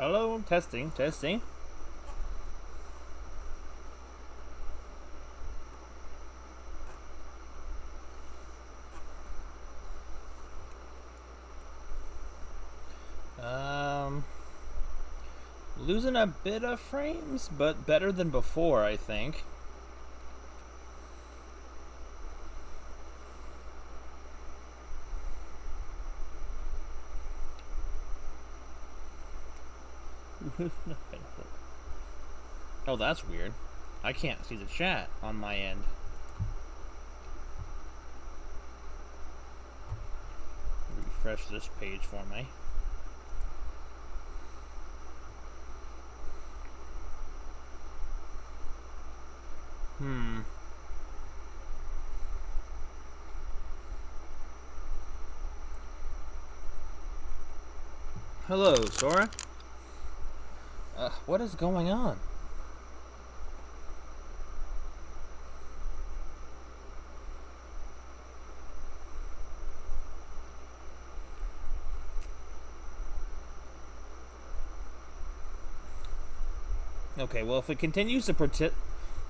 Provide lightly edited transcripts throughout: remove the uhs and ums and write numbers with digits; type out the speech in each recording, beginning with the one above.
Hello, testing, testing. Um, Losing a bit of frames, but better than before, I think. Oh, that's weird. I can't see the chat on my end. Refresh this page for me. Hello, Sora. What is going on? Okay, well, if it continues to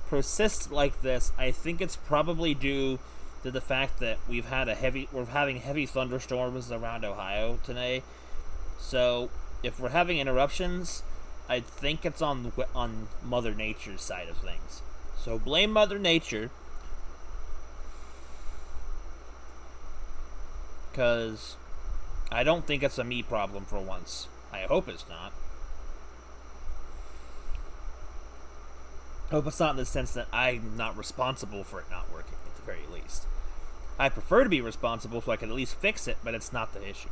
persist like this, I think it's probably due to the fact that we're having heavy thunderstorms around Ohio today. So, if we're having interruptions, I think it's on Mother Nature's side of things. So blame Mother Nature, because I don't think it's a me problem for once. I hope it's not. I hope it's not in the sense that I'm not responsible for it not working, at the very least. I prefer to be responsible so I can at least fix it, but it's not the issue.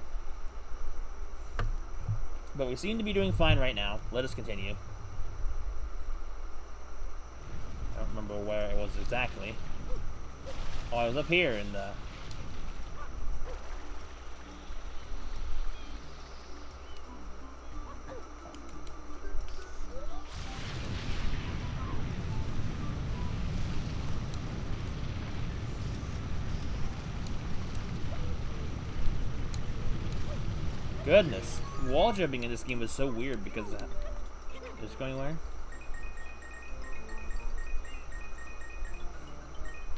But we seem to be doing fine right now. Let us continue. I don't remember where I was exactly. Oh, I was up here in the... Goodness. Wall jumping in this game was so weird because... Is it going where?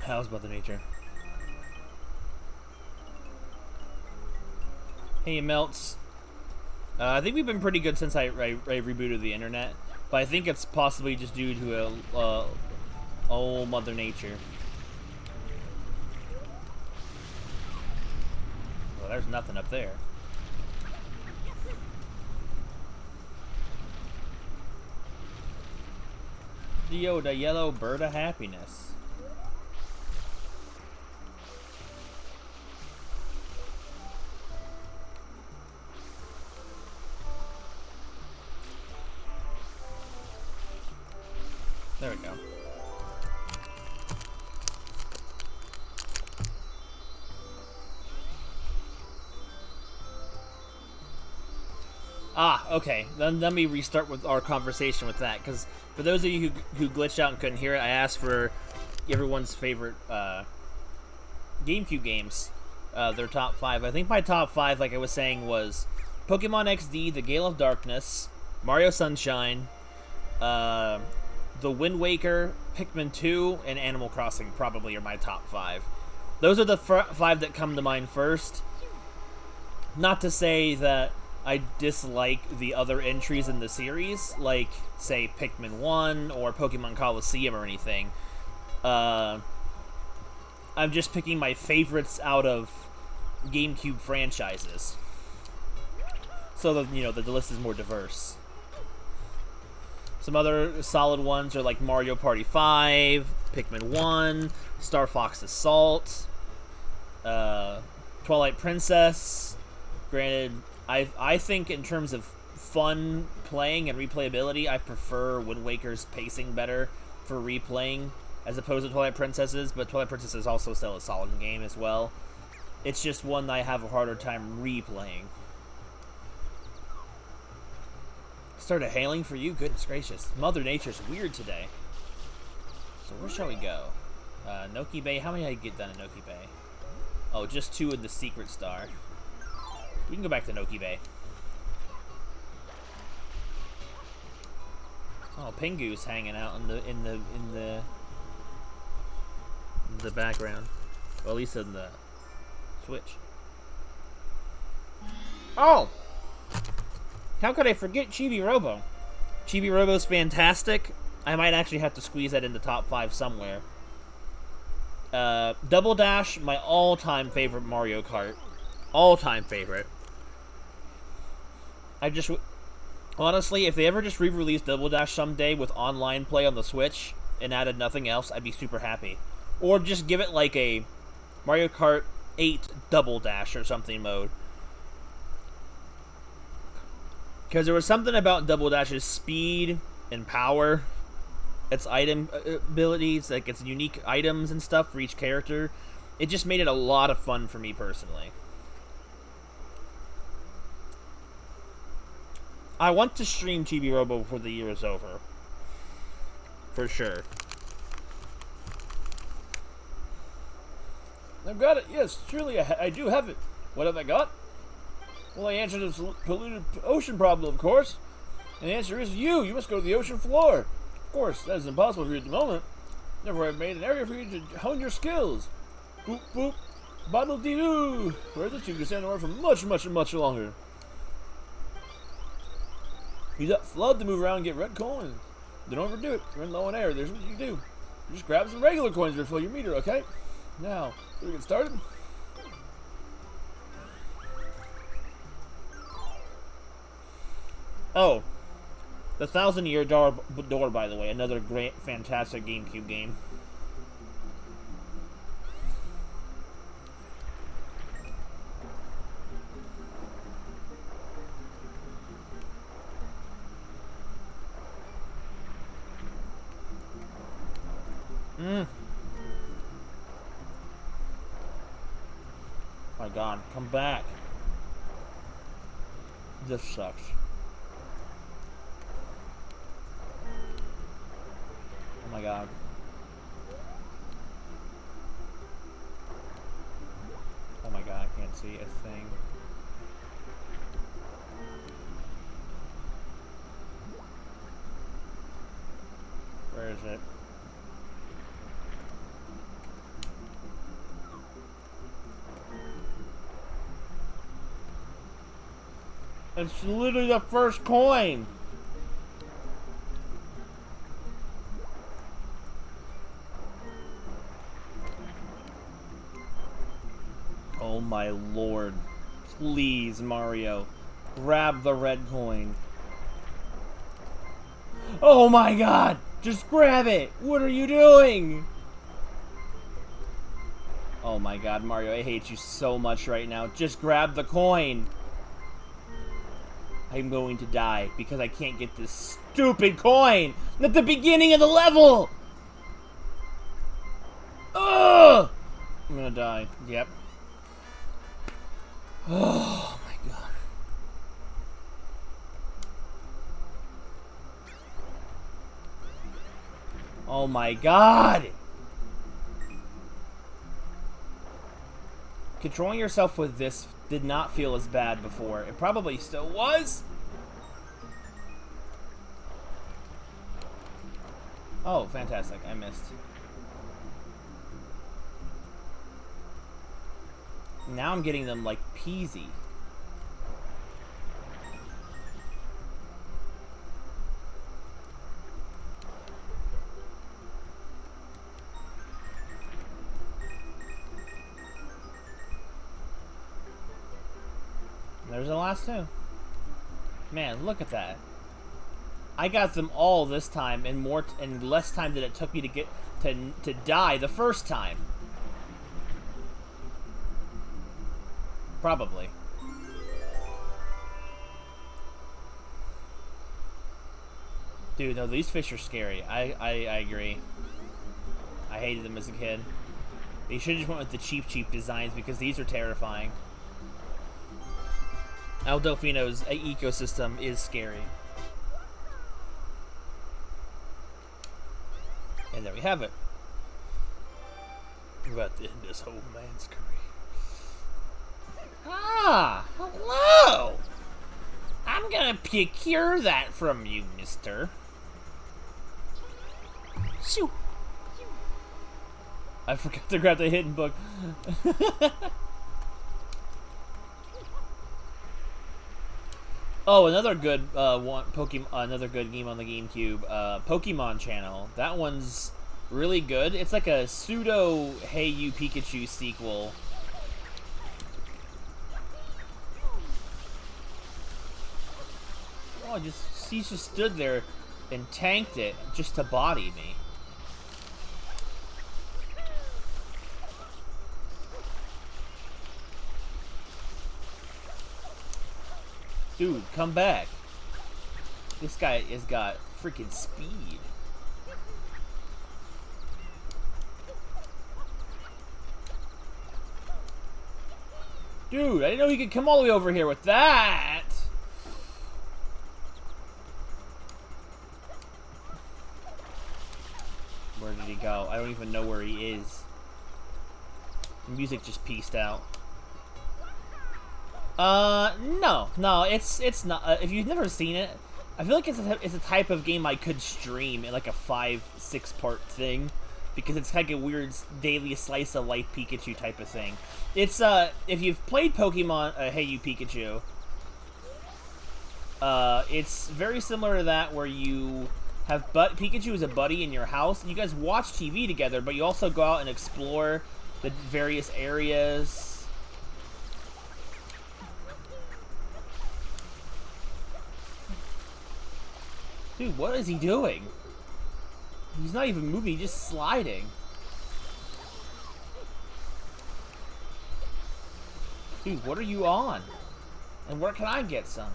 How's Mother Nature? Hey, Melts. I think we've been pretty good since I rebooted the internet. But I think it's possibly just due to old Mother Nature. Well, there's nothing up there. Dio, the yellow bird of happiness. There we go. Ah, okay. Then let me restart with our conversation with that, because for those of you who glitched out and couldn't hear it, I asked for everyone's favorite GameCube games, their top 5. I think my top 5, like I was saying, was Pokemon XD, The Gale of Darkness, Mario Sunshine, The Wind Waker, Pikmin 2, and Animal Crossing probably are my top 5. Those are the 5 that come to mind first. Not to say that I dislike the other entries in the series, like, say, Pikmin 1 or Pokemon Coliseum or anything. I'm just picking my favorites out of GameCube franchises. So that, you know, the list is more diverse. Some other solid ones are like Mario Party 5, Pikmin 1, Star Fox Assault, Twilight Princess. Granted, I think in terms of fun playing and replayability, I prefer Wind Waker's pacing better for replaying as opposed to Twilight Princess's, but Twilight Princess is also still a solid game as well. It's just one that I have a harder time replaying. Started hailing for you? Goodness gracious. Mother Nature's weird today. So where shall we go? Noki Bay. How many did I get done in Noki Bay? Oh, just 2 in the Secret Star. We can go back to Noki Bay. Oh, Pingu's hanging out in the background. Well, at least in the Switch. Oh! How could I forget Chibi Robo? Chibi Robo's fantastic. I might actually have to squeeze that in the top 5 somewhere. Double Dash, my all-time favorite Mario Kart. All-time favorite. Honestly, if they ever just re-release Double Dash someday with online play on the Switch and added nothing else, I'd be super happy. Or just give it like a Mario Kart 8 Double Dash or something mode. Because there was something about Double Dash's speed and power, its item abilities, like its unique items and stuff for each character. It just made it a lot of fun for me personally. I want to stream Chibi Robo before the year is over. For sure. I've got it. Yes, surely I do have it. What have I got? Well, I answered this polluted ocean problem, of course. And the answer is you. You must go to the ocean floor. Of course, that is impossible for you at the moment. Therefore, I've made an area for you to hone your skills. Boop, boop. Bottle-dee-doo. Where this you can stand around for much, much, much longer. Use that flood to move around and get red coins. Don't overdo it. You're in low on air. There's what you can do. You just grab some regular coins to fill your meter, okay? Now, we get started. Oh, the 1,000-Year Door, by the way, another great, fantastic GameCube game. My God, come back. This sucks. Oh my God. Oh my God, I can't see a thing. Where is it? It's literally the first coin. Oh my Lord. Please, Mario. Grab the red coin. Oh my God! Just grab it! What are you doing? Oh my God, Mario, I hate you so much right now. Just grab the coin! I'm going to die because I can't get this stupid coin at the beginning of the level! Ugh! I'm gonna die. Yep. Oh my God. Oh my God! Controlling yourself with this did not feel as bad before. It probably still was. Oh, fantastic. I missed. Now I'm getting them like peasy. There's the last two. Man, look at that. I got them all this time in less time than it took me to get to die the first time. Probably. Dude, no, these fish are scary. I agree. I hated them as a kid. They should have just went with the cheap designs because these are terrifying. El Delfino's ecosystem is scary. And there we have it. We're about to end this whole man's career. Ah, hello! I'm gonna procure that from you, mister. Shoo. I forgot to grab the hidden book. Oh, another good another good game on the GameCube, Pokemon Channel. That one's really good. It's like a pseudo Hey You Pikachu sequel. Oh, he just stood there and tanked it just to body me. Dude, come back. This guy has got freaking speed. Dude, I didn't know he could come all the way over here with that. Where did he go? I don't even know where he is. The music just pieced out. No, it's not. If you've never seen it, I feel like it's a type of game I could stream in like a 5-6 part thing, because it's like a weird daily slice of life Pikachu type of thing. It's if you've played Pokemon Hey You Pikachu, it's very similar to that, where you have Pikachu as a buddy in your house, and you guys watch TV together, but you also go out and explore the various areas. Dude, what is he doing? He's not even moving, he's just sliding. Dude, what are you on? And where can I get some?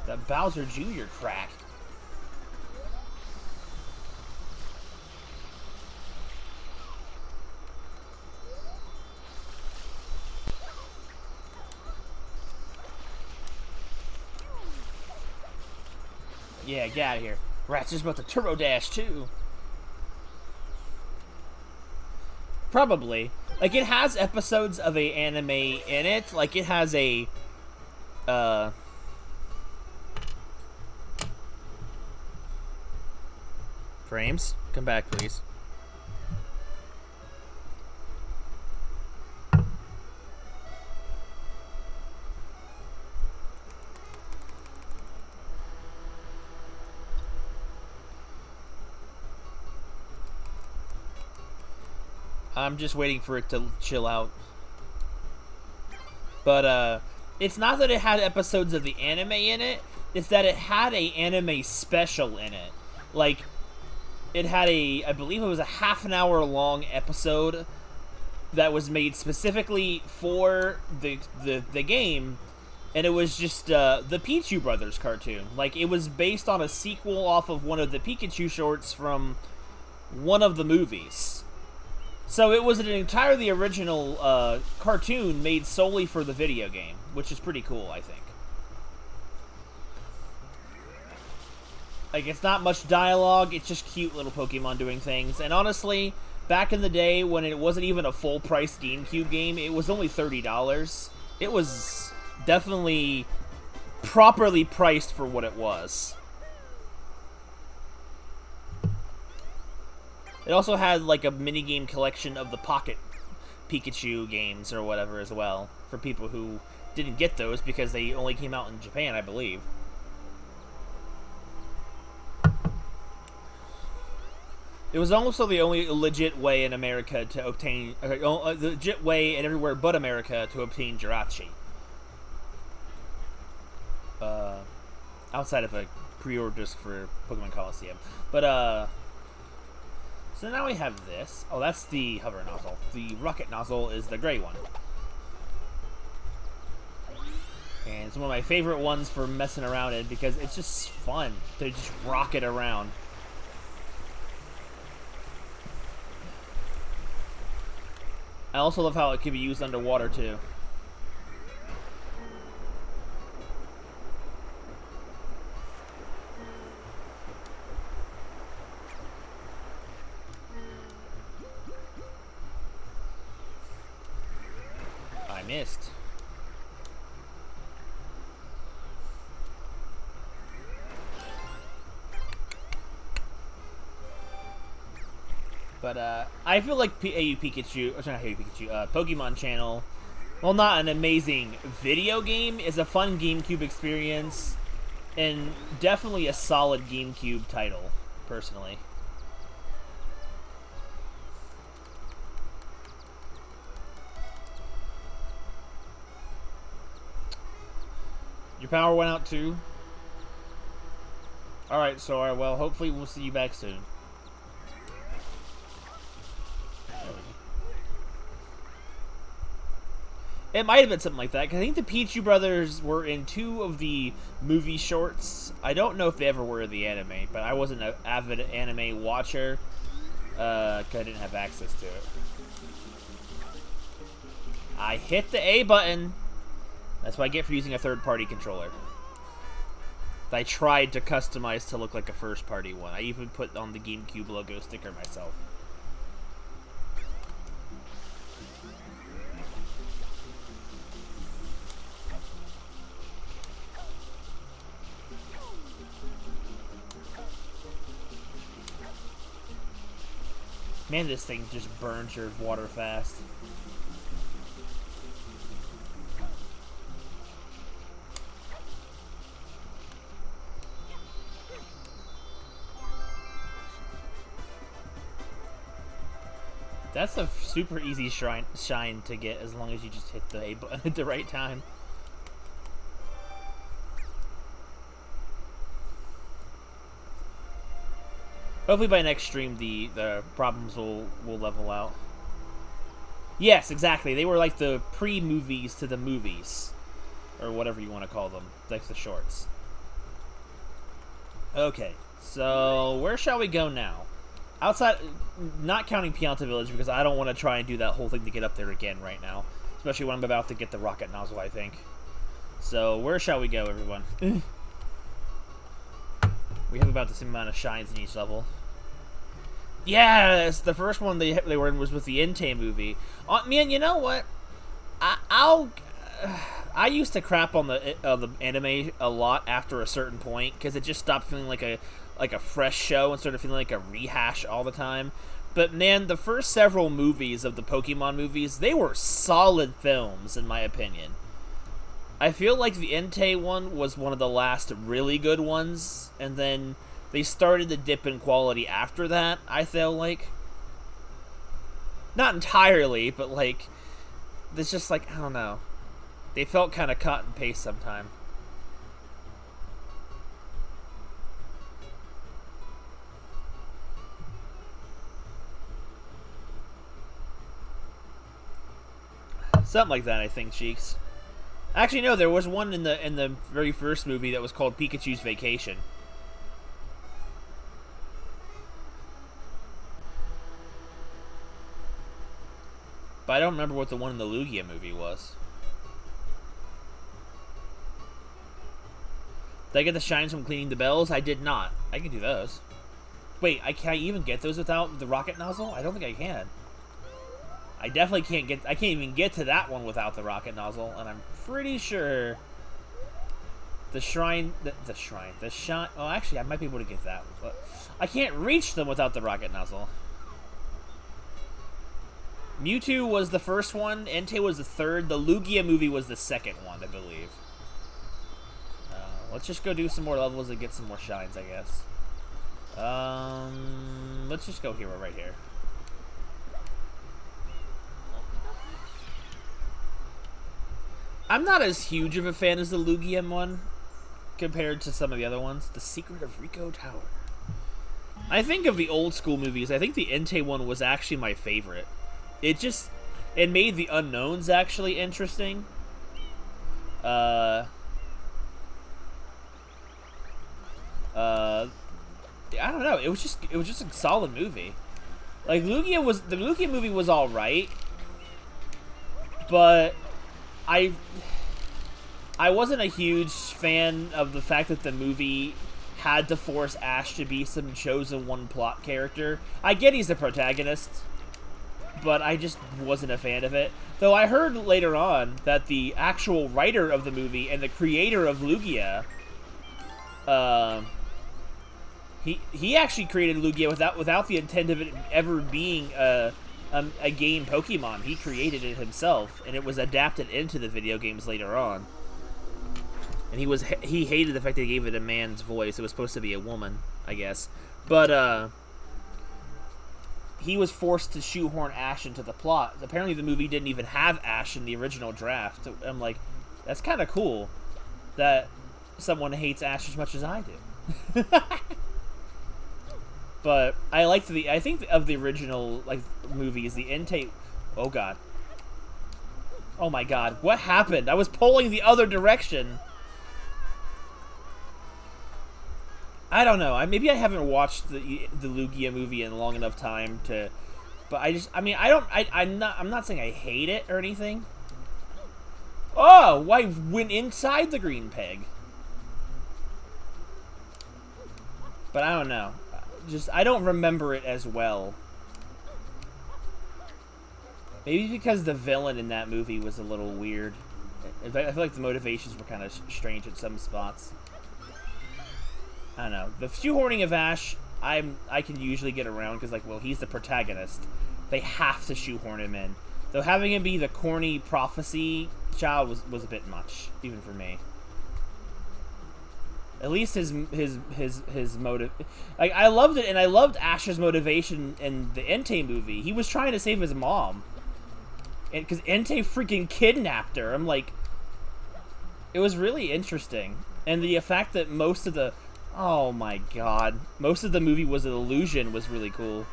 That Bowser Jr. crack. Yeah, get out of here. Rat's just about to Turbo Dash, too. Probably. Like, it has episodes of a anime in it. Like, it has a... Frames? Come back, please. I'm just waiting for it to chill out. But, it's not that it had episodes of the anime in it, it's that it had a anime special in it. Like, it had I believe it was a half-an-hour long episode that was made specifically for the game, and it was just, the Pichu Brothers cartoon. Like, it was based on a sequel off of one of the Pikachu shorts from one of the movies. So it was an entirely original cartoon made solely for the video game, which is pretty cool, I think. Like, it's not much dialogue, it's just cute little Pokemon doing things. And honestly, back in the day when it wasn't even a full-price GameCube game, it was only $30. It was definitely properly priced for what it was. It also had, like, a minigame collection of the Pocket Pikachu games or whatever as well, for people who didn't get those because they only came out in Japan, I believe. It was also the only legit way in America to obtain... legit way in everywhere but America to obtain Jirachi. Outside of a pre-order disc for Pokemon Coliseum. But, so now we have this. Oh, that's the hover nozzle. The rocket nozzle is the gray one. And it's one of my favorite ones for messing around in because it's just fun to just rocket around. I also love how it can be used underwater too. I missed. But I feel like AU Pikachu, or not AU Pikachu, Pokemon Channel, well, not an amazing video game, is a fun GameCube experience, and definitely a solid GameCube title, personally. Your power went out too? Alright, Sora, well, hopefully we'll see you back soon. It might have been something like that, because I think the Pichu brothers were in 2 of the movie shorts. I don't know if they ever were in the anime, but I wasn't an avid anime watcher, because I didn't have access to it. I hit the A button. That's what I get for using a third-party controller. I tried to customize to look like a first-party one. I even put on the GameCube logo sticker myself. Man, this thing just burns your water fast. That's a super easy shine to get as long as you just hit the A button at the right time. Hopefully by next stream the problems will level out. Yes, exactly. They were like the pre-movies to the movies. Or whatever you want to call them. Like the shorts. Okay, so where shall we go now? Outside, not counting Pianta Village, because I don't want to try and do that whole thing to get up there again right now. Especially when I'm about to get the rocket nozzle, I think. So, where shall we go, everyone? We have about the same amount of shines in each level. Yes! The first one they were in was with the Entei movie. Man, you know what? I used to crap on the anime a lot after a certain point, because it just stopped feeling like a fresh show and started feeling like a rehash all the time. But man, the first several movies of the Pokemon movies, they were solid films, in my opinion. I feel like the Entei one was one of the last really good ones, and then they started to dip in quality after that, I feel like. Not entirely, but like, it's just like, I don't know. They felt kind of cut and paste sometimes. Something like that, I think, Cheeks. Actually, no, there was one in the very first movie that was called Pikachu's Vacation. But I don't remember what the one in the Lugia movie was. Did I get the shines from cleaning the bells? I did not. I can do those. Wait, can I even get those without the rocket nozzle? I don't think I can. I definitely can't get... I can't even get to that one without the rocket nozzle, and I'm pretty sure the shrine... The shrine... The shine... Oh, actually, I might be able to get that one, but I can't reach them without the rocket nozzle. Mewtwo was the first one, Entei was the third, the Lugia movie was the second one, I believe. Let's just go do some more levels and get some more shines, I guess. Let's just go here, right here. I'm not as huge of a fan as the Lugia one compared to some of the other ones. The Secret of Rico Tower. I think of the old school movies, I think the Entei one was actually my favorite. It made the unknowns actually interesting. I don't know. It was just a solid movie. Like the Lugia movie was all right, but I wasn't a huge fan of the fact that the movie had to force Ash to be some chosen one plot character. I get he's the protagonist, but I just wasn't a fan of it. Though I heard later on that the actual writer of the movie and the creator of Lugia, He actually created Lugia without the intent of it ever being a game Pokemon. He created it himself, and it was adapted into the video games later on. And he hated the fact they gave it a man's voice. It was supposed to be a woman, I guess. But he was forced to shoehorn Ash into the plot. Apparently the movie didn't even have Ash in the original draft. I'm like, that's kind of cool that someone hates Ash as much as I do. But I think of the original movies, the Entei. Oh god. Oh my god, what happened? I was pulling the other direction. I don't know. Maybe I haven't watched the Lugia movie in long enough time to, but I'm not saying I hate it or anything. Oh, I went inside the green peg. But I don't know. I don't remember it as well. Maybe because the villain in that movie was a little weird. I feel like the motivations were kind of strange at some spots. I don't know. The shoehorning of Ash, I can usually get around because, well, he's the protagonist. They have to shoehorn him in. Though having him be the corny prophecy child was a bit much, even for me. At least his motive, I loved it, and I loved Ash's motivation in the Entei movie. He was trying to save his mom, because Entei freaking kidnapped her. I'm like, it was really interesting, and the fact that most of the, oh my god, most of the movie was an illusion was really cool.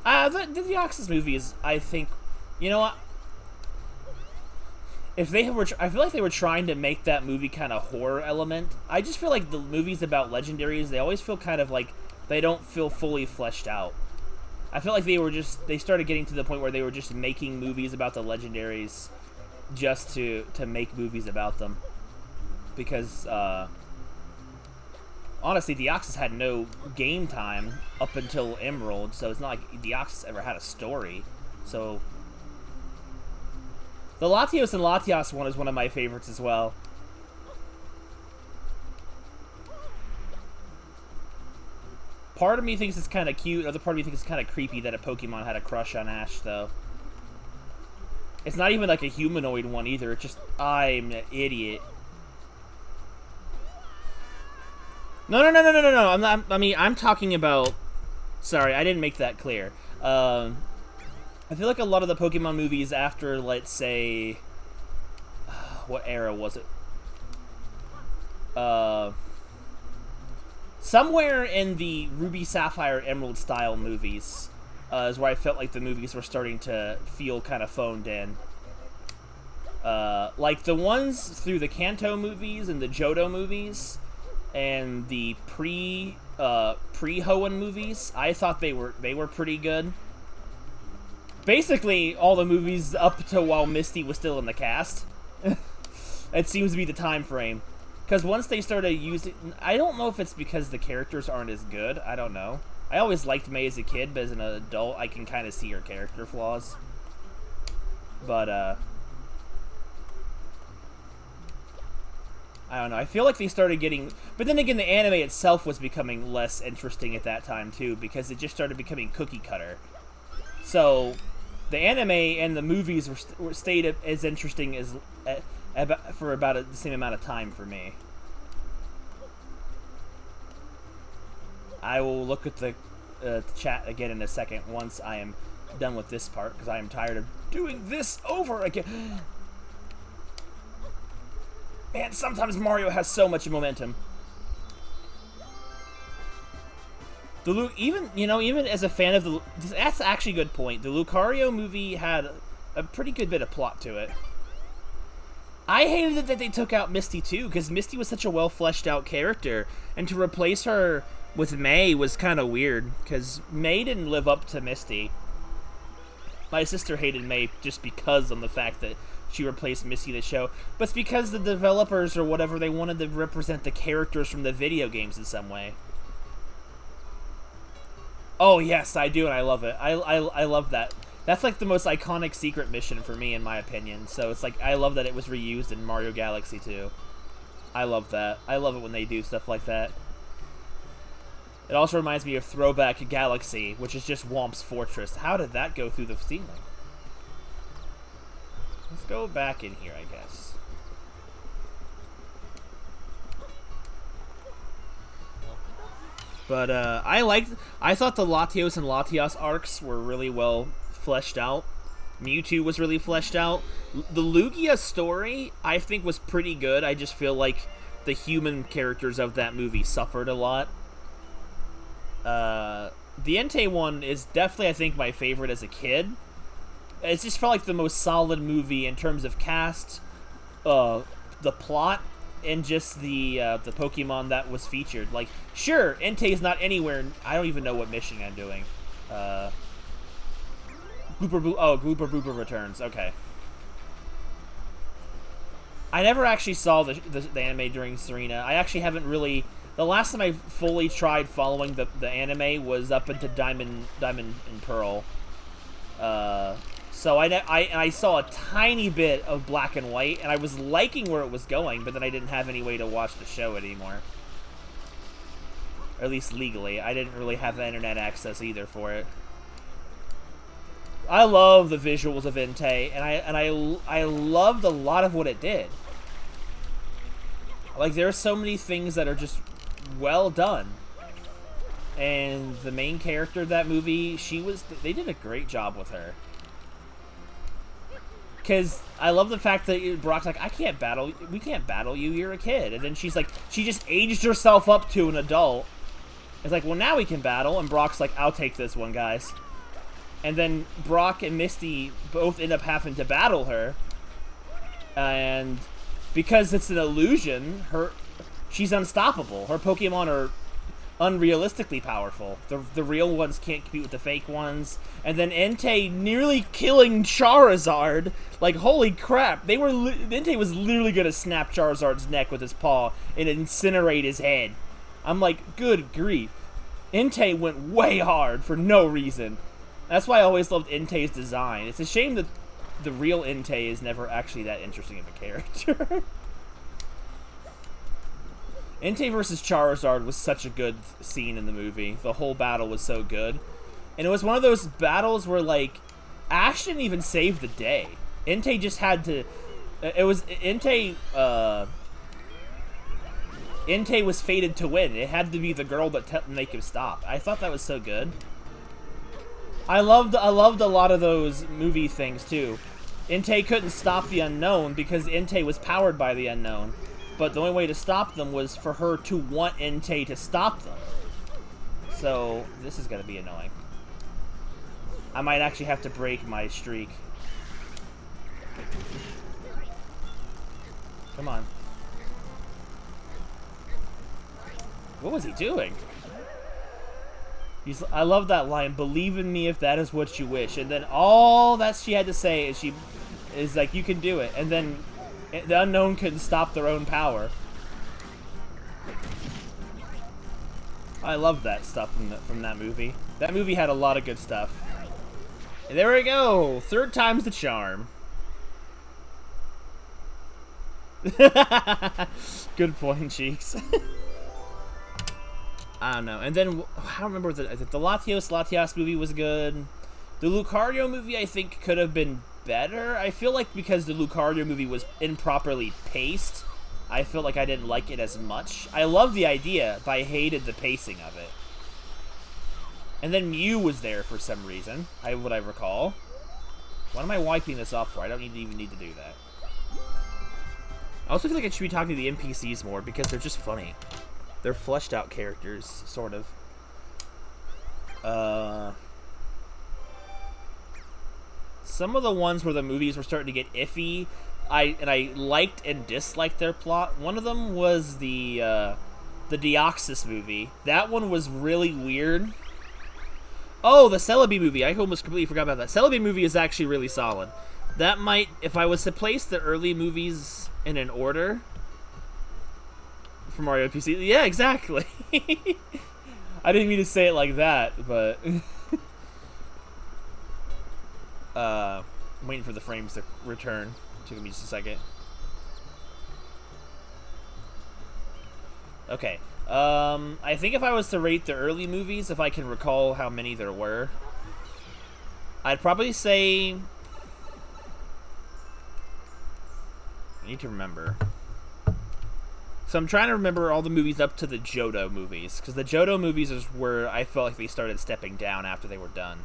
The Deoxys movie is, I think, you know what? I feel like they were trying to make that movie kind of horror element. I just feel like the movies about legendaries, they always feel kind of like they don't feel fully fleshed out. I feel like they started getting to the point where they were just making movies about the legendaries just to make movies about them. Because, honestly, Deoxys had no game time up until Emerald, so it's not like Deoxys ever had a story. So the Latios and Latias one is one of my favorites as well. Part of me thinks it's kind of cute, other part of me thinks it's kind of creepy that a Pokemon had a crush on Ash, though. It's not even like a humanoid one either, it's just, I'm an idiot. No, I'm not, I'm talking about, sorry, I didn't make that clear. I feel like a lot of the Pokemon movies after, let's say, what era was it? Somewhere in the Ruby, Sapphire, Emerald style movies is where I felt like the movies were starting to feel kind of phoned in. Like the ones through the Kanto movies and the Johto movies and the pre-Hoenn movies, I thought they were pretty good. Basically, all the movies up to while Misty was still in the cast. It seems to be the time frame. Because once they started using... I don't know if it's because the characters aren't as good. I don't know. I always liked May as a kid, but as an adult, I can kind of see her character flaws. But, I don't know. I feel like they started getting... But then again, the anime itself was becoming less interesting at that time, too, because it just started becoming cookie cutter. So, the anime and the movies stayed as interesting as for about the same amount of time for me. I will look at the chat again in a second once I am done with this part, because I am tired of doing this over again. Man, sometimes Mario has so much momentum. Even as a fan of that's actually a good point. The Lucario movie had a pretty good bit of plot to it. I hated it that they took out Misty too, because Misty was such a well fleshed out character, and to replace her with May was kind of weird, because May didn't live up to Misty. My sister hated May just because of the fact that she replaced Misty in the show, but it's because the developers or whatever, they wanted to represent the characters from the video games in some way. Oh yes, I do, and I love it. I love that. That's like the most iconic secret mission for me, in my opinion. So it's like, I love that it was reused in Mario Galaxy 2. I love that. I love it when they do stuff like that. It also reminds me of Throwback Galaxy, which is just Whomp's Fortress. How did that go through the ceiling? Let's go back in here, I guess. But I thought the Latios and Latias arcs were really well fleshed out. Mewtwo was really fleshed out. The Lugia story, I think, was pretty good. I just feel like the human characters of that movie suffered a lot. The Entei one is definitely, I think, my favorite as a kid. It just felt like the most solid movie in terms of cast, the plot, and just the Pokemon that was featured. Like, sure, Entei is not anywhere. I don't even know what mission I'm doing. Glooper Booper returns. Okay. I never actually saw the anime during Serena. I actually haven't really. The last time I fully tried following the anime was up into Diamond and Pearl. So I saw a tiny bit of Black and White, and I was liking where it was going, but then I didn't have any way to watch the show anymore. Or at least legally. I didn't really have the internet access either for it. I love the visuals of Entei, and I loved a lot of what it did. Like, there are so many things that are just well done. And the main character of that movie, they did a great job with her. Because I love the fact that Brock's like, we can't battle you, you're a kid. And then she's like, she just aged herself up to an adult. It's like, well, now we can battle. And Brock's like, I'll take this one, guys. And then Brock and Misty both end up having to battle her. And because it's an illusion, she's unstoppable. Her Pokemon are unrealistically powerful. The real ones can't compete with the fake ones. And then Entei nearly killing Charizard. Like, holy crap. Entei was literally going to snap Charizard's neck with his paw and incinerate his head. I'm like, good grief. Entei went way hard for no reason. That's why I always loved Entei's design. It's a shame that the real Entei is never actually that interesting of a character. Entei versus Charizard was such a good scene in the movie. The whole battle was so good. And it was one of those battles where, like, Ash didn't even save the day. Entei just had to... It was... Entei was fated to win. It had to be the girl that make him stop. I thought that was so good. I loved a lot of those movie things, too. Entei couldn't stop the Unknown because Entei was powered by the Unknown. But the only way to stop them was for her to want Entei to stop them. So, this is going to be annoying. I might actually have to break my streak. Come on. What was he doing? I love that line, believe in me if that is what you wish. And then all that she had to say is like, you can do it. And then the Unknown couldn't stop their own power. I love that stuff from that movie. That movie had a lot of good stuff. And there we go. Third time's the charm. Good point, Cheeks. I don't know. And then, I don't remember, the Latias movie was good. The Lucario movie, I think, could have been better. I feel like because the Lucario movie was improperly paced, I feel like I didn't like it as much. I love the idea, but I hated the pacing of it. And then Mew was there for some reason, what I recall. What am I wiping this off for? I don't even need to do that. I also feel like I should be talking to the NPCs more because they're just funny. They're fleshed out characters, sort of. Some of the ones where the movies were starting to get iffy, I liked and disliked their plot. One of them was the Deoxys movie. That one was really weird. Oh, the Celebi movie. I almost completely forgot about that. Celebi movie is actually really solid. That might, if I was to place the early movies in an order for Mario PC, yeah, exactly. I didn't mean to say it like that, but I'm waiting for the frames to return. Took me just a second. Okay. I think if I was to rate the early movies, if I can recall how many there were, I'd probably say... I need to remember. So I'm trying to remember all the movies up to the Johto movies, because the Johto movies is where I felt like they started stepping down after they were done.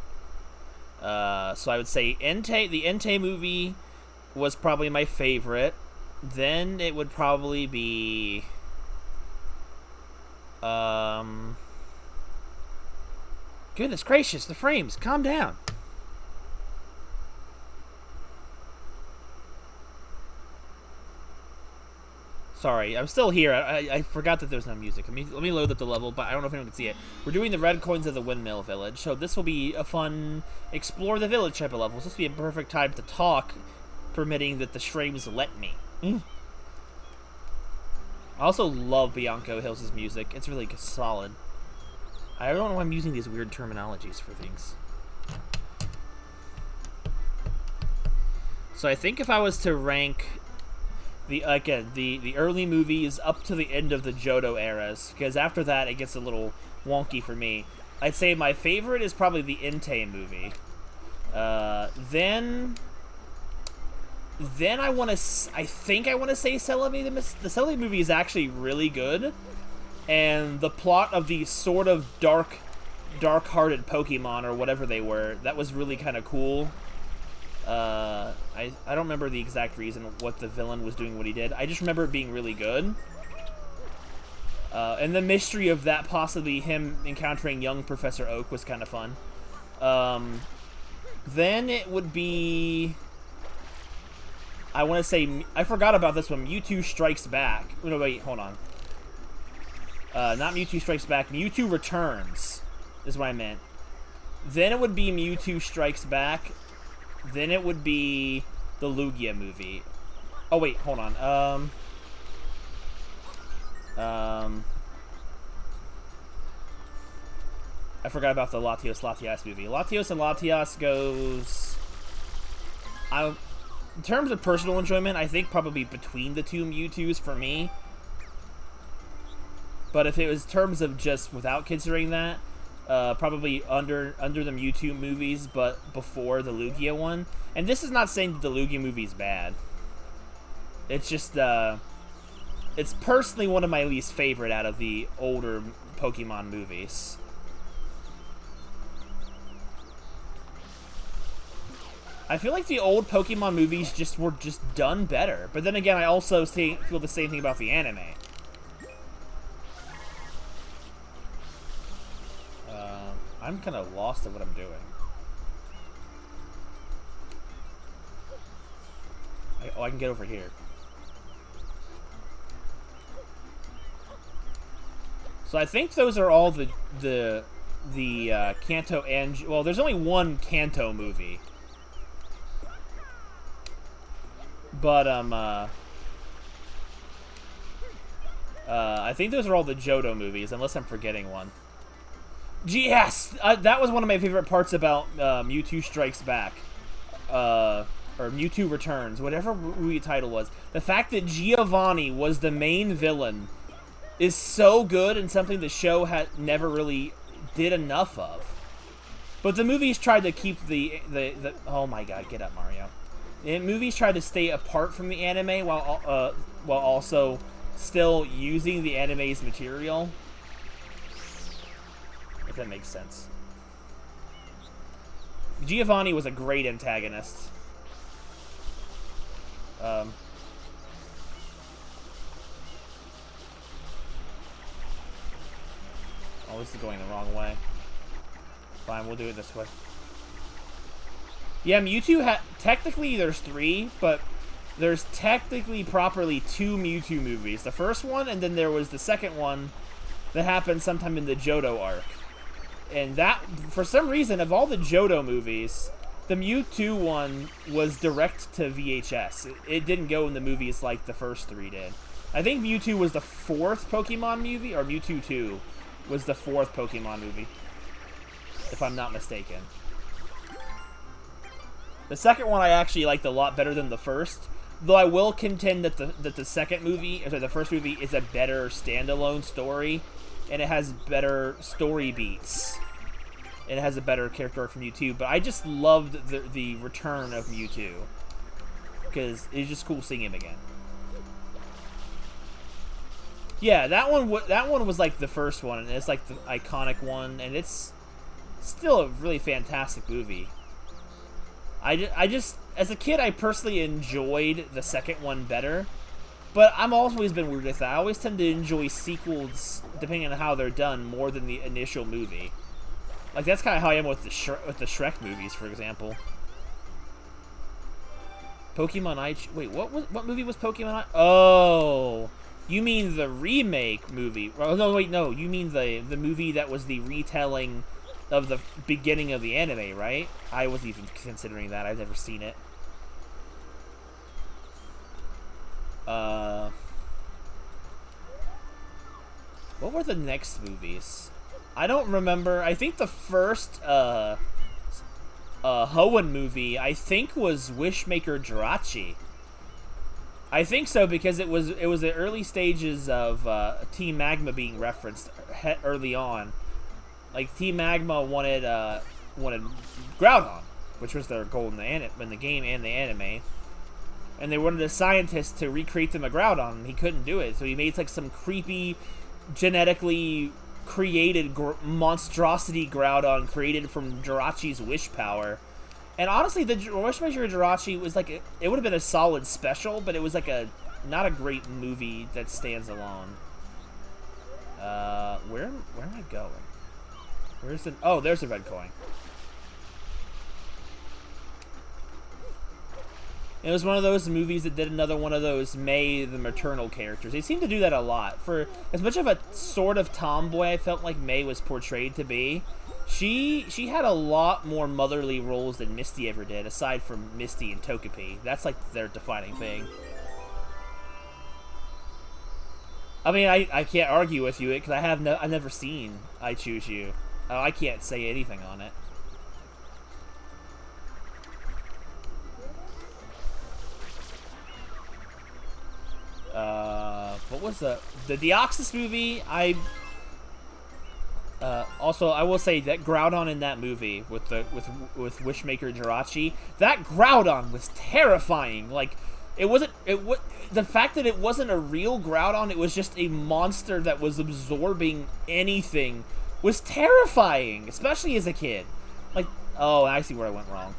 So I would say Entei, the Entei movie was probably my favorite. Then it would probably be... Goodness gracious, the frames, calm down. Sorry, I'm still here. I forgot that there's no music. Let me load up the level, but I don't know if anyone can see it. We're doing the Red Coins of the Windmill Village, so this will be a fun explore the village type of level. This will be a perfect time to talk, permitting that the streams let me. I also love Bianco Hills' music. It's really solid. I don't know why I'm using these weird terminologies for things. So I think if I was to rank the early movies up to the end of the Johto eras, because after that it gets a little wonky for me, I'd say my favorite is probably the Entei movie. Then I think I want to say Celebi. The Celebi movie is actually really good, and the plot of the sort of dark-hearted Pokemon or whatever they were, that was really kind of cool. I don't remember the exact reason what the villain was doing what he did. I just remember it being really good. And the mystery of that possibly him encountering young Professor Oak was kind of fun. Then it would be... I want to say... I forgot about this one. Mewtwo Strikes Back. No, wait, hold on. Not Mewtwo Strikes Back. Mewtwo Returns is what I meant. Then it would be Mewtwo Strikes Back. Then it would be the Lugia movie. Oh, wait, hold on. I forgot about the Latios movie. Latios and Latias goes... in terms of personal enjoyment, I think probably between the two Mewtwo's for me. But if it was terms of just without considering that, probably under the Mewtwo movies, but before the Lugia one. And this is not saying that the Lugia movie is bad. It's just, it's personally one of my least favorite out of the older Pokemon movies. I feel like the old Pokemon movies were done better. But then again, I also feel the same thing about the anime. I'm kind of lost at what I'm doing. I can get over here. So I think those are all the Kanto and... Well, there's only one Kanto movie. But, I think those are all the Johto movies, unless I'm forgetting one. Yes! That was one of my favorite parts about Mewtwo Strikes Back. Or Mewtwo Returns, whatever movie title was. The fact that Giovanni was the main villain is so good and something the show had never really did enough of. But the movies tried to keep the oh my god, get up, Mario. The movies tried to stay apart from the anime while also still using the anime's material. If that makes sense. Giovanni was a great antagonist. Oh, this is going the wrong way. Fine, we'll do it this way. Yeah, Mewtwo technically there's 3, but there's technically properly 2 Mewtwo movies. The first one, and then there was the second one that happened sometime in the Johto arc. And that, for some reason, of all the Johto movies, the Mewtwo one was direct to VHS. It didn't go in the movies like the first 3 did. I think Mewtwo was the 4th Pokemon movie, or Mewtwo 2 was the 4th Pokemon movie, if I'm not mistaken. The second one I actually liked a lot better than the first. Though I will contend that the second movie, or sorry, the first movie, is a better standalone story, and it has better story beats. And it has a better character arc from Mewtwo, but I just loved the return of Mewtwo. Because it's just cool seeing him again. Yeah, that one was like the first one, and it's like the iconic one, and it's still a really fantastic movie. I just, as a kid, I personally enjoyed the second one better, but I'm always been weird with that. I always tend to enjoy sequels, depending on how they're done, more than the initial movie. Like, that's kind of how I am with the Shrek movies, for example. Pokemon Ichi... Wait, what movie was Pokemon Ichi... Oh... You mean the remake movie? Oh, no, wait, no. You mean the movie that was the retelling of the beginning of the anime, right? I wasn't even considering that. I've never seen it. What were the next movies? I don't remember. I think the first Hoenn movie, I think, was Wishmaker Jirachi. I think so, because it was the early stages of Team Magma being referenced early on. Like, Team Magma wanted Groudon, which was their goal in the game and the anime, and they wanted a scientist to recreate them a Groudon, and he couldn't do it, so he made like some creepy, genetically created monstrosity Groudon created from Jirachi's wish power. And honestly, the Wishmaker Jirachi was like, it would have been a solid special, but it was like not a great movie that stands alone. Where am I going? Where's the, oh, there's the red coin. It was one of those movies that did another one of those Mei, the maternal characters. They seem to do that a lot. For as much of a sort of tomboy I felt like Mei was portrayed to be, she had a lot more motherly roles than Misty ever did, aside from Misty and Togepi. That's like their defining thing. I mean, I can't argue with you because I've never seen I Choose You. I can't say anything on it. What was the Deoxys movie? Also, I will say that Groudon in that movie with Wishmaker Jirachi, that Groudon was terrifying. Like, the fact that it wasn't a real Groudon, it was just a monster that was absorbing anything, was terrifying, especially as a kid. Like, oh, I see where I went wrong.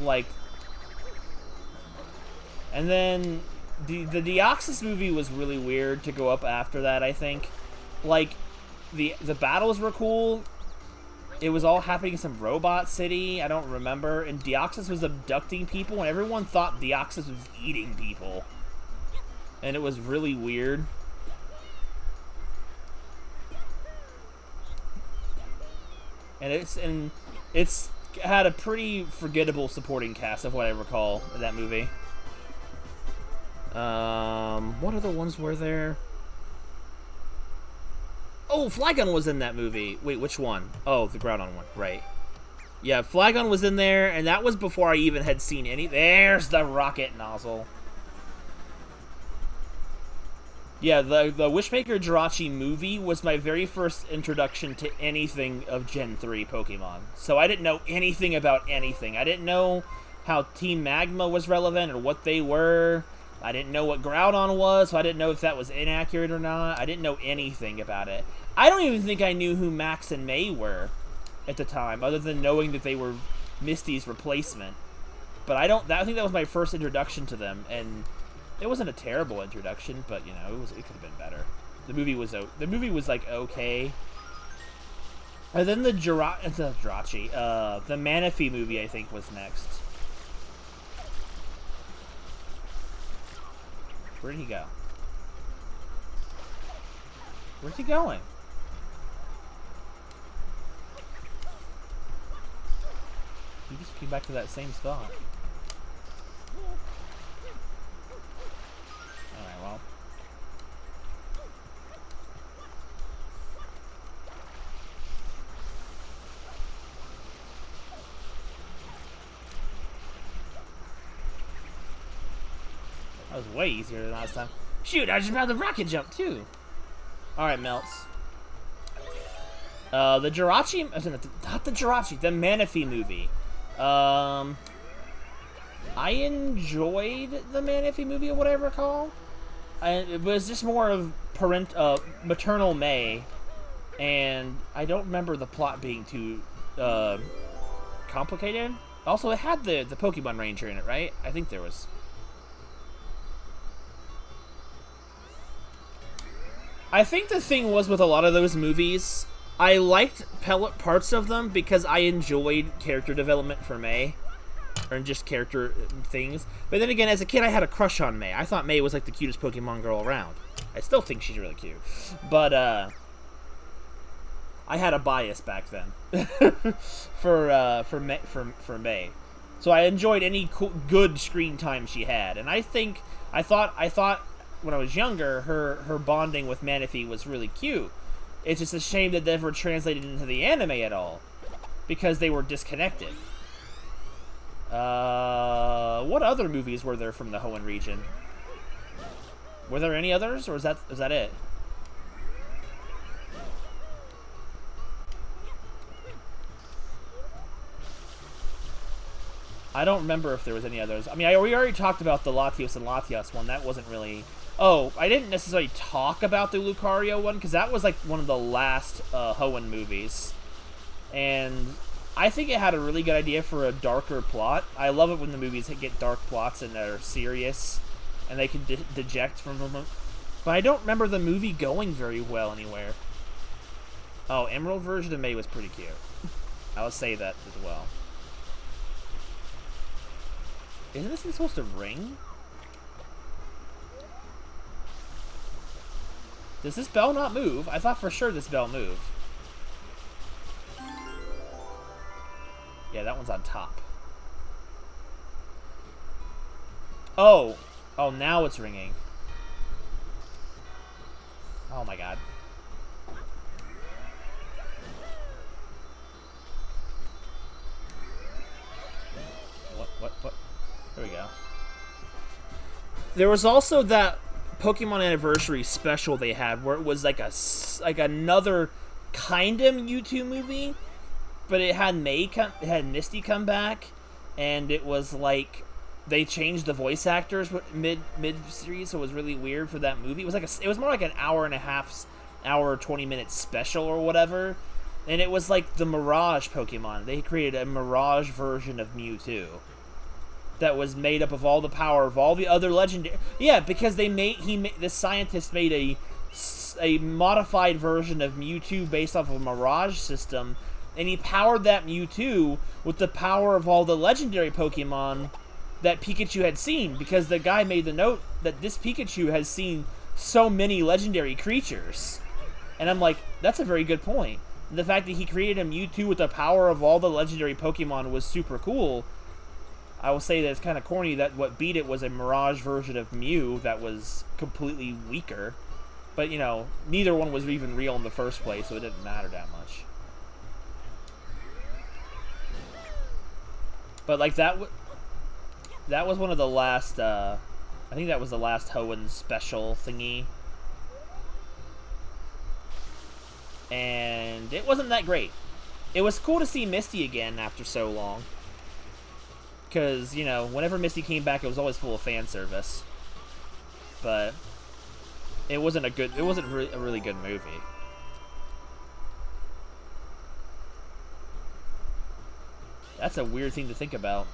Like, and then the Deoxys movie was really weird to go up after that, I think. Like, the battles were cool. It was all happening in some robot city, I don't remember, and Deoxys was abducting people, and everyone thought Deoxys was eating people. And it was really weird. And it's had a pretty forgettable supporting cast of what I recall in that movie. What other ones were there? Oh, Flygon was in that movie. Wait, which one? Oh, the Groudon one, right. Yeah, Flygon was in there, and that was before I even had seen any... There's the rocket nozzle. Yeah, the Wishmaker Jirachi movie was my very first introduction to anything of Gen 3 Pokemon. So I didn't know anything about anything. I didn't know how Team Magma was relevant or what they were. I didn't know what Groudon was, so I didn't know if that was inaccurate or not. I didn't know anything about it. I don't even think I knew who Max and Mei were at the time, other than knowing that they were Misty's replacement. But I think that was my first introduction to them, and it wasn't a terrible introduction, but you know, it could have been better. The movie was like okay. And then the Jirachi, the Manaphy movie, I think, was next. Where'd he go? Where's he going? He just came back to that same spot. Alright, well. That was way easier than last time. Shoot, I just about the rocket jump, too. Alright, Melts. The Jirachi... Not the Jirachi, the Manaphy movie. I enjoyed the Manaphy movie, or whatever it's called. It was just more of maternal May. And I don't remember the plot being too complicated. Also, it had the Pokemon Ranger in it, right? I think there was. I think the thing was with a lot of those movies, I liked parts of them because I enjoyed character development for May. Or just character things. But then again, as a kid, I had a crush on May. I thought May was like the cutest Pokemon girl around. I still think she's really cute. But, I had a bias back then for May, so I enjoyed any good screen time she had, and I thought when I was younger her bonding with Manaphy was really cute. It's just a shame that they never translated into the anime at all because they were disconnected. What other movies were there from the Hoenn region? Were there any others, or is that it? I don't remember if there was any others. I mean, we already talked about the Latios and Latias one. That wasn't really... Oh, I didn't necessarily talk about the Lucario one, because that was, like, one of the last Hoenn movies. And I think it had a really good idea for a darker plot. I love it when the movies get dark plots and they're serious, and they can deject from them. But I don't remember the movie going very well anywhere. Oh, Emerald version of May was pretty cute. I would say that as well. Isn't this thing supposed to ring? Does this bell not move? I thought for sure this bell moved. Yeah, that one's on top. Oh! Oh, now it's ringing. Oh my god. What? There we go. There was also that Pokemon Anniversary special they had where it was like another kind of Mewtwo movie, but it had Misty come back, and it was like they changed the voice actors mid series, so it was really weird for that movie. It was more like an hour and a half, 20-minute special or whatever, and it was like the Mirage Pokemon. They created a Mirage version of Mewtwo that was made up of all the power of all the other legendary. Yeah, because this scientist made a modified version of Mewtwo based off of a Mirage system, and he powered that Mewtwo with the power of all the legendary Pokemon that Pikachu had seen, because the guy made the note that this Pikachu has seen so many legendary creatures. And I'm like, that's a very good point. The fact that he created a Mewtwo with the power of all the legendary Pokemon was super cool. I will say that it's kind of corny that what beat it was a Mirage version of Mew that was completely weaker. But, you know, neither one was even real in the first place, so it didn't matter that much. But, like, that was one of the last, I think that was the last Hoenn special thingy. And it wasn't that great. It was cool to see Misty again after so long. Because, you know, whenever Misty came back, it was always full of fan service. But it wasn't a really good movie. That's a weird thing to think about.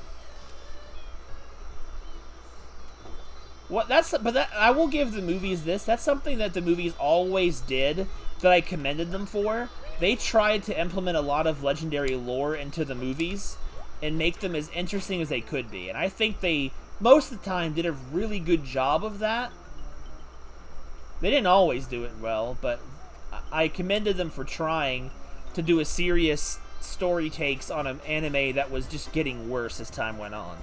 I will give the movies this. That's something that the movies always did that I commended them for. They tried to implement a lot of legendary lore into the movies and make them as interesting as they could be. And I think they, most of the time, did a really good job of that. They didn't always do it well, but I commended them for trying to do a serious story takes on an anime that was just getting worse as time went on.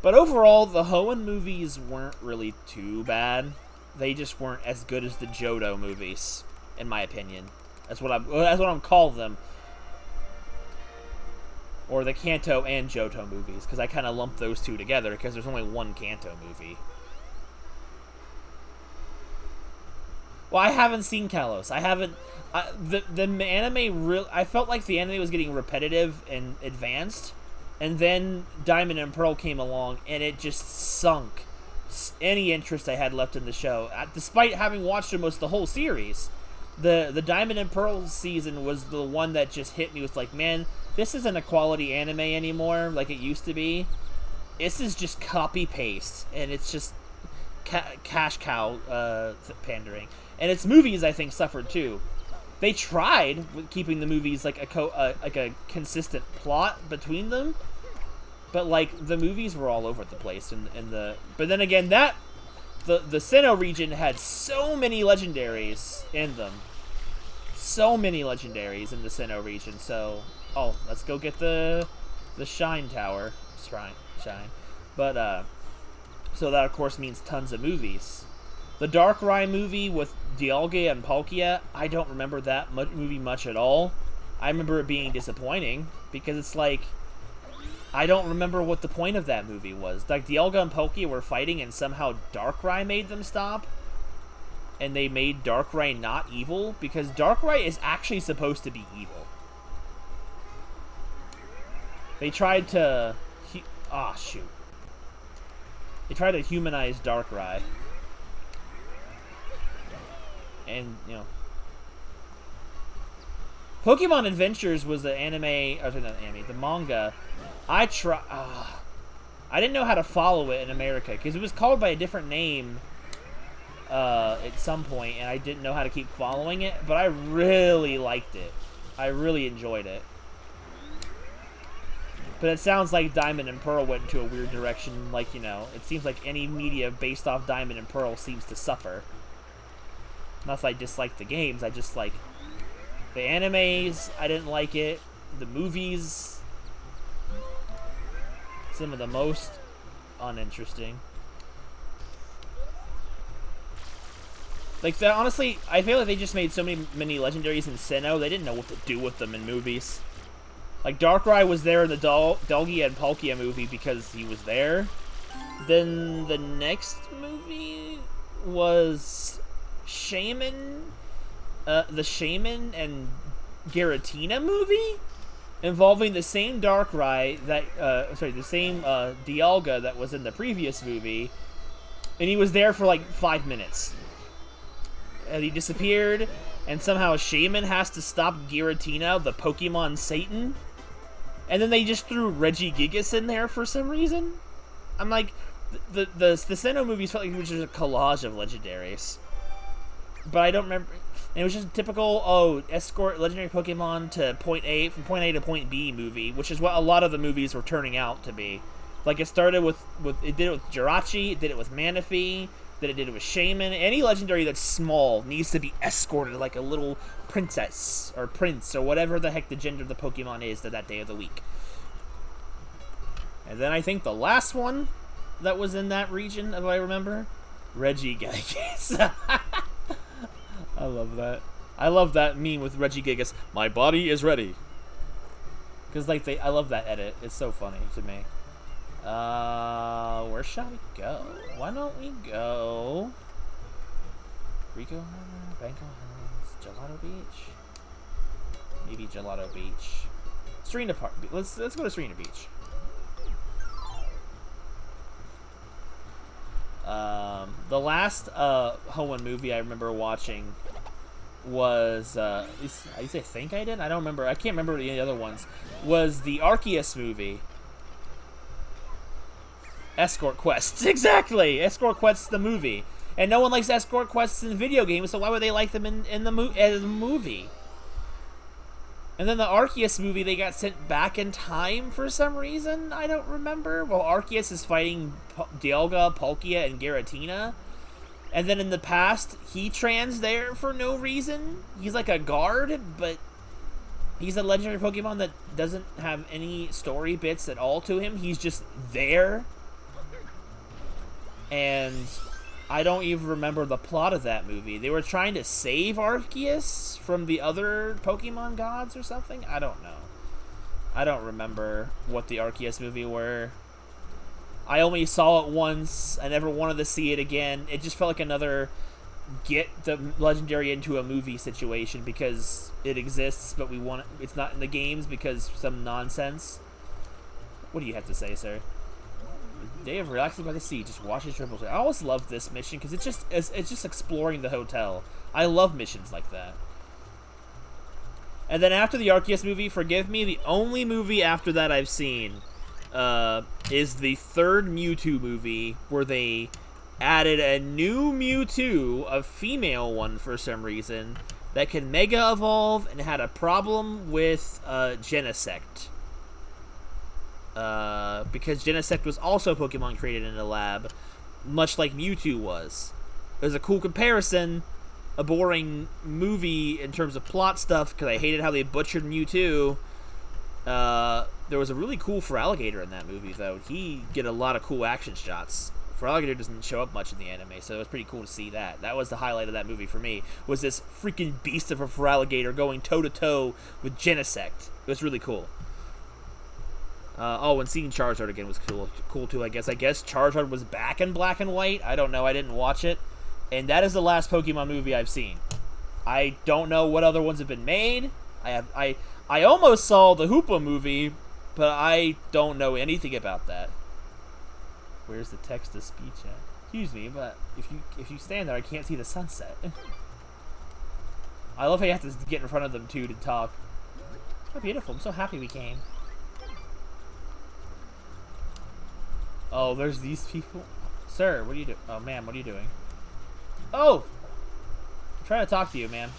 But overall, the Hoenn movies weren't really too bad. They just weren't as good as the Johto movies, in my opinion. That's what I'm calling them. or the Kanto and Johto movies, because I kind of lump those two together because there's only one Kanto movie. Well, I haven't seen Kalos. I haven't. The anime I felt like the anime was getting repetitive and advanced, and then Diamond and Pearl came along, and it just sunk any interest I had left in the show. Despite having watched almost the whole series, the Diamond and Pearl season was the one that just hit me with like, man, this isn't a quality anime anymore like it used to be. This is just copy paste, and it's just cash cow pandering. And its movies, I think, suffered too. They tried with keeping the movies like a consistent plot between them, but like the movies were all over the place. But then again, the Sinnoh region had so many legendaries in them, so many legendaries in the Sinnoh region. So let's go get the Shine Tower, Shine. But so that of course means tons of movies. The Darkrai movie with Dialga and Palkia, I don't remember that movie much at all. I remember it being disappointing, because it's like, I don't remember what the point of that movie was. Like, Dialga and Palkia were fighting, and somehow Darkrai made them stop, and they made Darkrai not evil, because Darkrai is actually supposed to be evil. They tried to... They tried to humanize Darkrai. And, Pokemon Adventures was the the manga. I didn't know how to follow it in America, because it was called by a different name at some point, and I didn't know how to keep following it, but I really liked it. I really enjoyed it. But it sounds like Diamond and Pearl went into a weird direction, like, it seems like any media based off Diamond and Pearl seems to suffer. Not that I dislike the games, I just like the animes, I didn't like it. The movies, some of the most uninteresting. Like, honestly, I feel like they just made so many legendaries in Sinnoh, they didn't know what to do with them in movies. Like, Darkrai was there in the Dalgia and Palkia movie because he was there. Then the next movie was Shaman, the Shaman and Giratina movie, involving the same Darkrai that, the same Dialga that was in the previous movie, and he was there for like 5 minutes. And he disappeared, and somehow Shaman has to stop Giratina, the Pokemon Satan, and then they just threw Regigigas in there for some reason. I'm like, the Sinnoh movies felt like it was just a collage of legendaries. But I don't remember. And it was just a typical, escort legendary Pokemon to point A, from point A to point B movie, which is what a lot of the movies were turning out to be. Like, it started with it did it with Jirachi, it did it with Manaphy, then it did it with Shaman. Any legendary that's small needs to be escorted like a little princess, or prince, or whatever the heck the gender of the Pokemon is to that day of the week. And then I think the last one that was in that region, if I remember, Regigigas. I love that. I love that meme with Regigigas. My body is ready. Because, like, I love that edit. It's so funny to me. Where shall we go? Why don't we go... Rico Harbor, Banco Hills, Gelato Beach? Maybe Gelato Beach. Serena Park. Let's go to Serena Beach. The last Hoenn movie I remember watching was I think I did? I don't remember. I can't remember any other ones. Was the Arceus movie. Escort Quests. Exactly! Escort Quests the movie. And no one likes Escort Quests in video games, so why would they like them in the movie? And then the Arceus movie, they got sent back in time for some reason. I don't remember. Well, Arceus is fighting Dialga, Palkia, and Giratina. And then in the past, Heatran's there for no reason. He's like a guard, but he's a legendary Pokemon that doesn't have any story bits at all to him. He's just there. And I don't even remember the plot of that movie. They were trying to save Arceus from the other Pokemon gods or something? I don't know. I don't remember what the Arceus movie were. I only saw it once. I never wanted to see it again. It just felt like another get the legendary into a movie situation because it exists, but it's not in the games because some nonsense. What do you have to say, sir? Day of relaxing by the sea, just watching Triple J. I always love this mission because it's just exploring the hotel. I love missions like that. And then after the Arceus movie, forgive me, the only movie after that I've seen is the third Mewtwo movie where they added a new Mewtwo, a female one for some reason, that can Mega Evolve and had a problem with Genesect. Because Genesect was also Pokemon created in a lab, much like Mewtwo was. It was a cool comparison, a boring movie in terms of plot stuff, because I hated how they butchered Mewtwo. There was a really cool Feraligatr in that movie, though. He get a lot of cool action shots. Feraligatr doesn't show up much in the anime, so it was pretty cool to see that. That was the highlight of that movie for me, was this freaking beast of a Feraligatr going toe-to-toe with Genesect. It was really cool. And seeing Charizard again was cool too, I guess. I guess Charizard was back in black and white. I don't know. I didn't watch it. And that is the last Pokemon movie I've seen. I don't know what other ones have been made. I almost saw the Hoopa movie, but I don't know anything about that. Where's the text-to-speech at? Excuse me, but if you stand there, I can't see the sunset. I love how you have to get in front of them, too, to talk. Oh, beautiful. I'm so happy we came. Oh, there's these people. Sir, what are you doing? Oh, ma'am, what are you doing? Oh! I'm trying to talk to you, ma'am.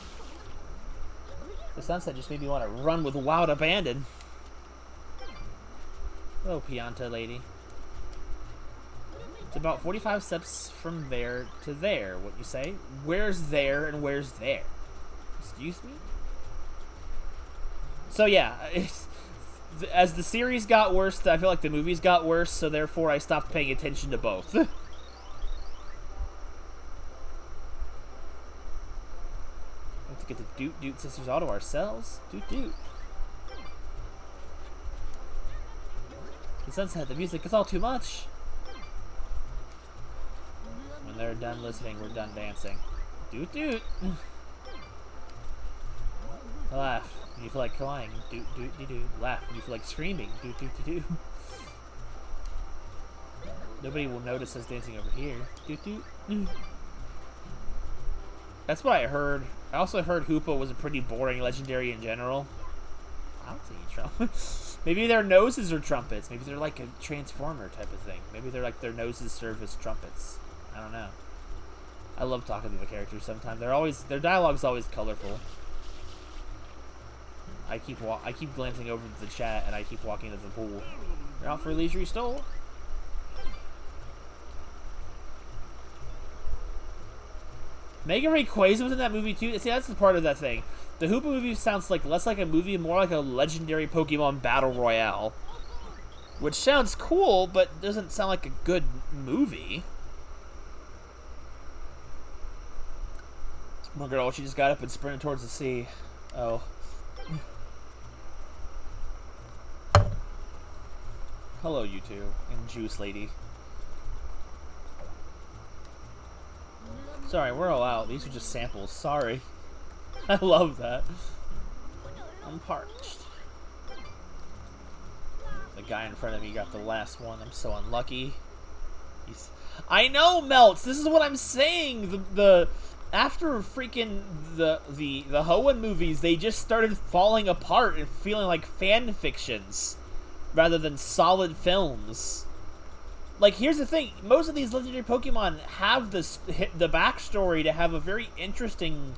The sunset just made me want to run with wild abandon. Oh, Pianta lady. It's about 45 steps from there to there, what you say? Where's there and where's there? Excuse me? So yeah, as the series got worse, I feel like the movies got worse, so therefore I stopped paying attention to both. We have to get the Doot Doot Sisters Auto ourselves. Doot Doot. The sunset, the music, it's all too much. When they're done listening, we're done dancing. Doot Doot. Laugh when you feel like crying. Doot doot dee doo. Laugh when you feel like screaming. Doot doot dee doo. Nobody will notice us dancing over here. Doot doot. That's what I heard. I also heard Hoopa was a pretty boring legendary in general. I don't see any trumpets. Maybe their noses are trumpets. Maybe they're like a transformer type of thing. Maybe they're like their noses serve as trumpets. I don't know. I love talking to the characters sometimes. Their dialogue's always colorful. I keep glancing over to the chat and I keep walking to the pool. You're out for a leisurely stroll? Mega Rayquaza was in that movie too. See, that's the part of that thing. The Hoopa movie sounds like less like a movie, more like a legendary Pokemon battle royale, which sounds cool, but doesn't sound like a good movie. My girl, she just got up and sprinted towards the sea. Oh. Hello, you two, and Juice Lady. Sorry, we're all out. These are just samples. Sorry. I love that. I'm parched. The guy in front of me got the last one. I'm so unlucky. I know, Melts. This is what I'm saying. After freaking the Hoenn movies, they just started falling apart and feeling like fan fictions rather than solid films. Like, here's the thing. Most of these legendary Pokemon have the backstory to have a very interesting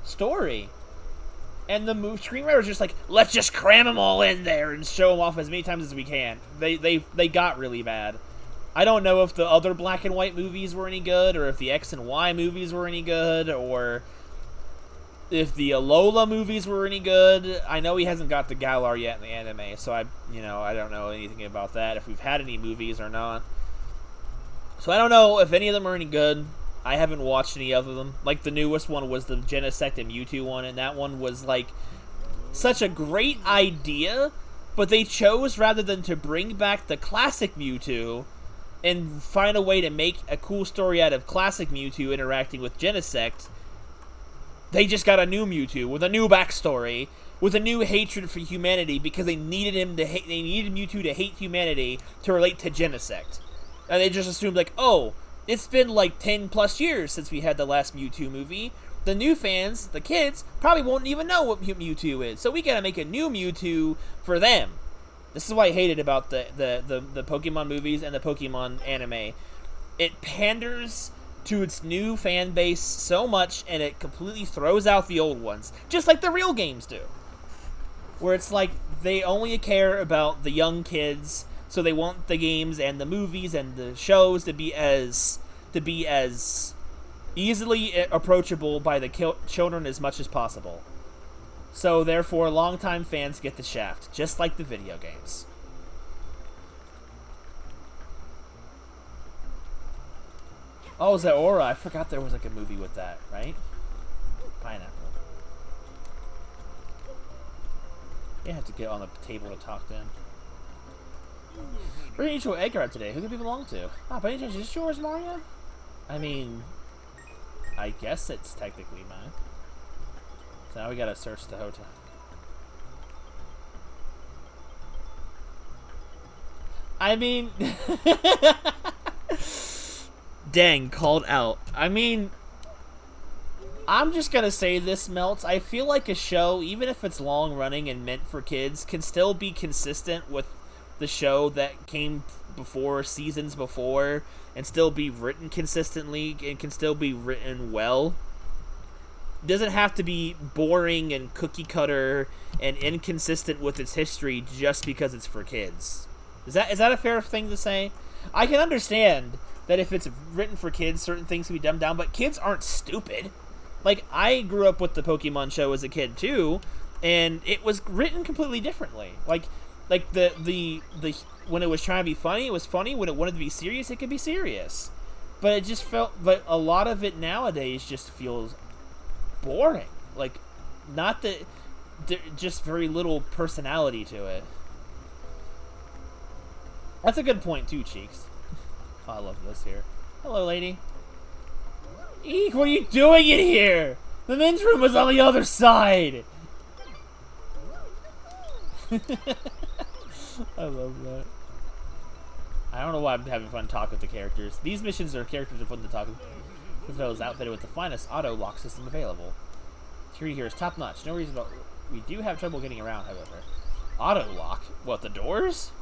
story. And the screenwriter's just like, let's just cram them all in there and show them off as many times as we can. They got really bad. I don't know if the other black and white movies were any good, or if the X and Y movies were any good, or if the Alola movies were any good. I know he hasn't got the Galar yet in the anime, so I don't know anything about that, if we've had any movies or not. So I don't know if any of them are any good. I haven't watched any of them. Like, the newest one was the Genesect and Mewtwo one, and that one was, like, such a great idea, But they chose, rather than to bring back the classic Mewtwo and find a way to make a cool story out of classic Mewtwo interacting with Genesect, they just got a new Mewtwo with a new backstory, with a new hatred for humanity because they needed him to hate. They needed Mewtwo to hate humanity to relate to Genesect, and they just assumed like, oh, it's been like 10 plus years since we had the last Mewtwo movie. The new fans, the kids, probably won't even know what Mewtwo is, so we gotta make a new Mewtwo for them. This is what I hated about the Pokemon movies and the Pokemon anime. It panders to its new fan base so much, and it completely throws out the old ones, just like the real games do. Where it's like they only care about the young kids, so they want the games and the movies and the shows to be as easily approachable by the children as much as possible. So therefore, longtime fans get the shaft, just like the video games. Oh, Zeraora, I forgot there was like a movie with that, right? Pineapple. You have to get on the table to talk to him. We're going to each egg grab today. Who could we belong to? Ah, by any chance, is this yours, Mario? I mean, I guess it's technically mine. So now we gotta search the hotel. I mean... Dang, called out. I mean... I'm just gonna say this, Melts. I feel like a show, even if it's long running and meant for kids, can still be consistent with the show that came before, seasons before, and still be written consistently, and can still be written well. It doesn't have to be boring and cookie cutter and inconsistent with its history just because it's for kids. Is that a fair thing to say? I can understand that if it's written for kids, certain things can be dumbed down, but kids aren't stupid. Like, I grew up with the Pokemon show as a kid too, and it was written completely differently. Like the when it was trying to be funny, it was funny. When it wanted to be serious, it could be serious. But it just felt, but a lot of it nowadays just feels boring. Like, not that, just very little personality to it. That's a good point too, Cheeks. Oh, I love this here. Hello, lady. Eek, what are you doing in here? The men's room was on the other side. I love that. I don't know why I'm having fun talking with the characters. These missions are characters are fun to talk with. Citadel is outfitted with the finest auto lock system available. Security here is top notch. No reason, but we do have trouble getting around, however. Auto lock? What, the doors?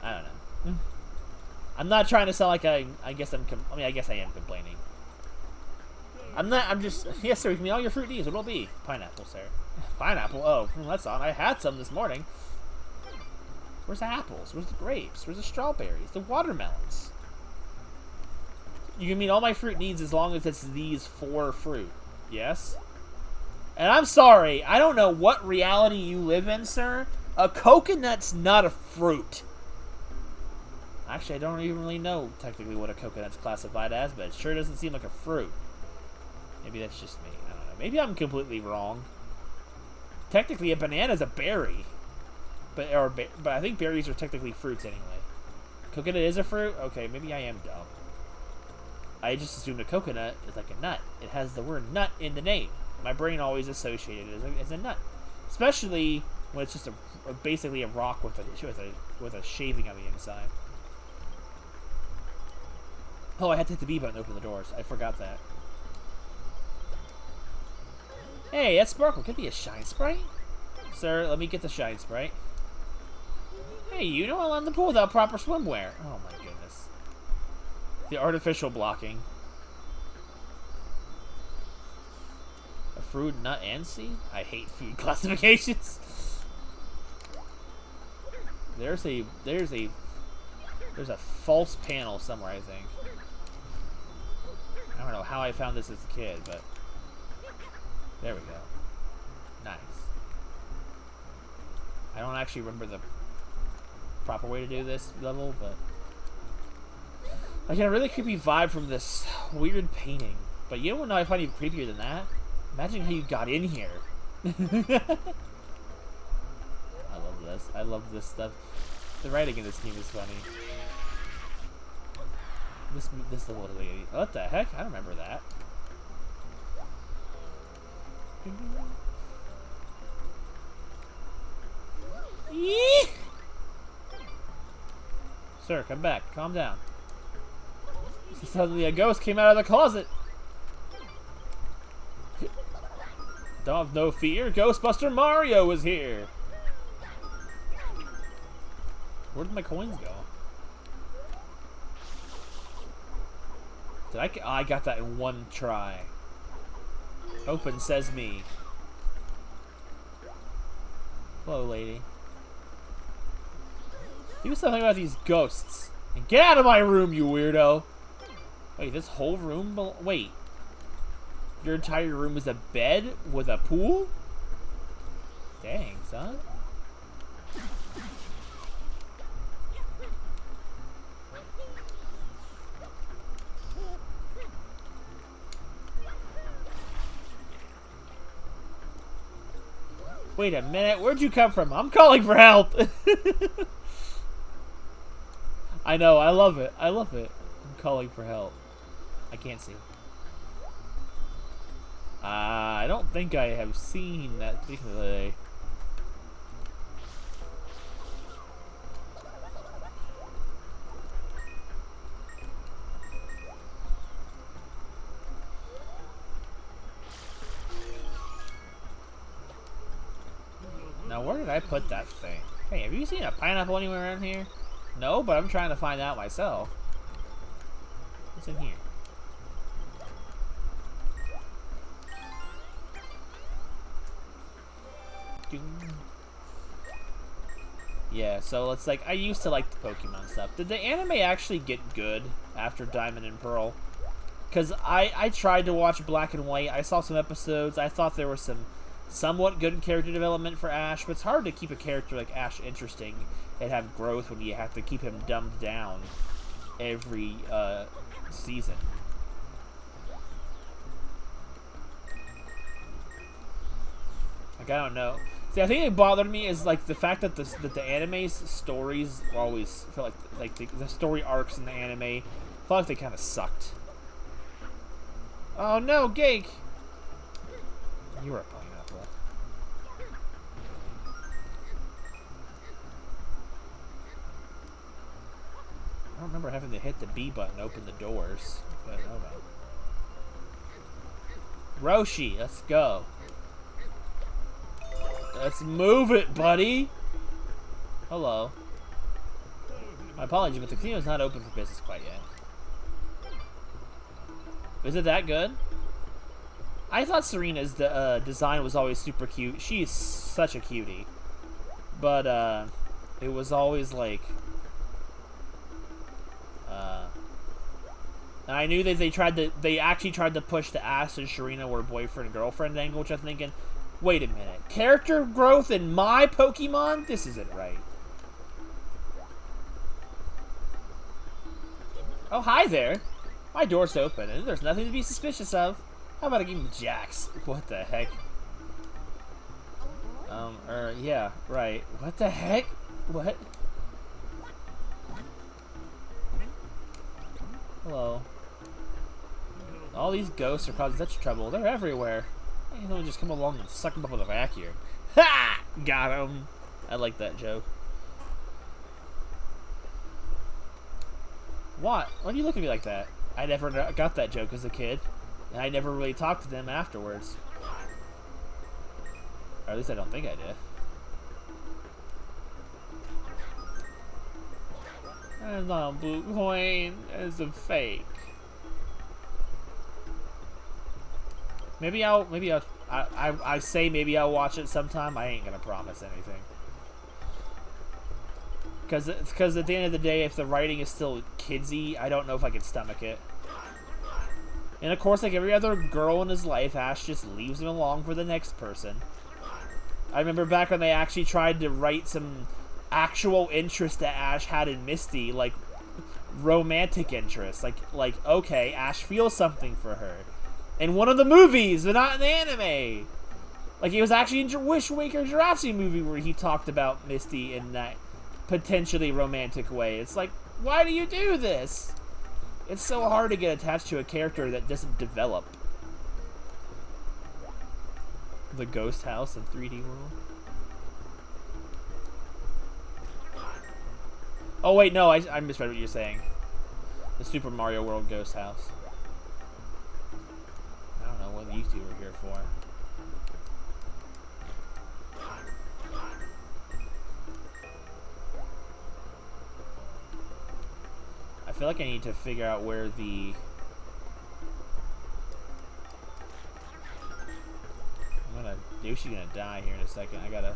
I don't know. I'm not trying to sound like I guess I am complaining. I'm just, yes sir, give me all your fruit needs. What'll it be? Pineapple, sir. Pineapple? Oh, that's odd. I had some this morning. Where's the apples? Where's the grapes? Where's the strawberries? The watermelons? You can meet all my fruit needs as long as it's these 4 fruit. Yes? And I'm sorry, I don't know what reality you live in, sir. A coconut's not a fruit. Actually, I don't even really know technically what a coconut's classified as, but it sure doesn't seem like a fruit. Maybe that's just me. I don't know. Maybe I'm completely wrong. Technically, a banana's a berry. But I think berries are technically fruits anyway. Coconut is a fruit? Okay, maybe I am dumb. I just assumed a coconut is like a nut. It has the word nut in the name. My brain always associated it as a nut. Especially when it's just basically a rock with a shaving on the inside. Oh, I had to hit the B button to open the doors. I forgot that. Hey, that's Sparkle. Could be a Shine Sprite? Sir, let me get the Shine Sprite. Hey, you don't allow the pool without proper swimwear. Oh my goodness. The artificial blocking. A fruit, nut, and seed? I hate food classifications. There's a false panel somewhere, I think. I don't know how I found this as a kid, but there we go. Nice. I don't actually remember the proper way to do this level, but I get a really creepy vibe from this weird painting. But you know what I find even creepier than that? Imagine how you got in here. this. I love this stuff. The writing in this game is funny. This little lady. What the heck? I don't remember that. Yee! Sir, come back. Calm down. Suddenly a ghost came out of the closet. Don't have no fear. Ghostbuster Mario is here. Where did my coins go? Did I? Oh, I got that in one try. Open sesame. Hello, lady. Do something about these ghosts. And get out of my room, you weirdo. Wait, this whole room? Wait. Your entire room is a bed with a pool? Dang, son. Wait a minute, where'd you come from? I'm calling for help! I know, I love it. I love it. I'm calling for help. I can't see. I don't think I have seen that particularly. Now, where did I put that thing? Hey, have you seen a pineapple anywhere around here? No, but I'm trying to find out myself. What's in here? Yeah, so it's like, I used to like the Pokemon stuff. Did the anime actually get good after Diamond and Pearl? Because I tried to watch Black and White. I saw some episodes. I thought there was some somewhat good character development for Ash, but it's hard to keep a character like Ash interesting and have growth when you have to keep him dumbed down every season. Like, I don't know. See, I think it bothered me is like the fact that the anime's stories always felt like the story arcs in the anime felt like they kind of sucked. Oh no, Gake! You were a pineapple. I don't remember having to hit the B button to open the doors, but oh well. Roshi, let's go. Let's move it, buddy! Hello. My apologies, but the casino is not open for business quite yet. Is it that good? I thought Serena's design was always super cute. She's such a cutie. But, it was always like... and I knew that they actually tried to push the Ash and Serena were boyfriend and girlfriend angle, which I'm thinking... Wait a minute. Character growth in my Pokemon? This isn't right. Oh, hi there. My door's open, and there's nothing to be suspicious of. How about I give him Jax? What the heck? Yeah, right. What the heck? What? Hello. All these ghosts are causing such trouble. They're everywhere. Why don't we just come along and suck them up with a vacuum? Ha! Got him. I like that joke. What? Why do you look at me like that? I never got that joke as a kid. And I never really talked to them afterwards. Or at least I don't think I did. That's not a blue coin. It's a fake. Maybe I'll say maybe I'll watch it sometime. I ain't gonna promise anything. Because at the end of the day, if the writing is still kidsy, I don't know if I can stomach it. And of course, like every other girl in his life, Ash just leaves him along for the next person. I remember back when they actually tried to write some actual interest that Ash had in Misty, like romantic interest. Like okay, Ash feels something for her. In one of the movies, but not in the anime. Like, it was actually in Wish Waker Jirachi movie where he talked about Misty in that potentially romantic way. It's like, why do you do this? It's so hard to get attached to a character that doesn't develop. The Ghost House in 3D World. Oh, wait, no, I misread what you're saying. The Super Mario World Ghost House. I don't know what you two were here for. I feel like I need to figure out where the... Yoshi's gonna die here in a second. I gotta...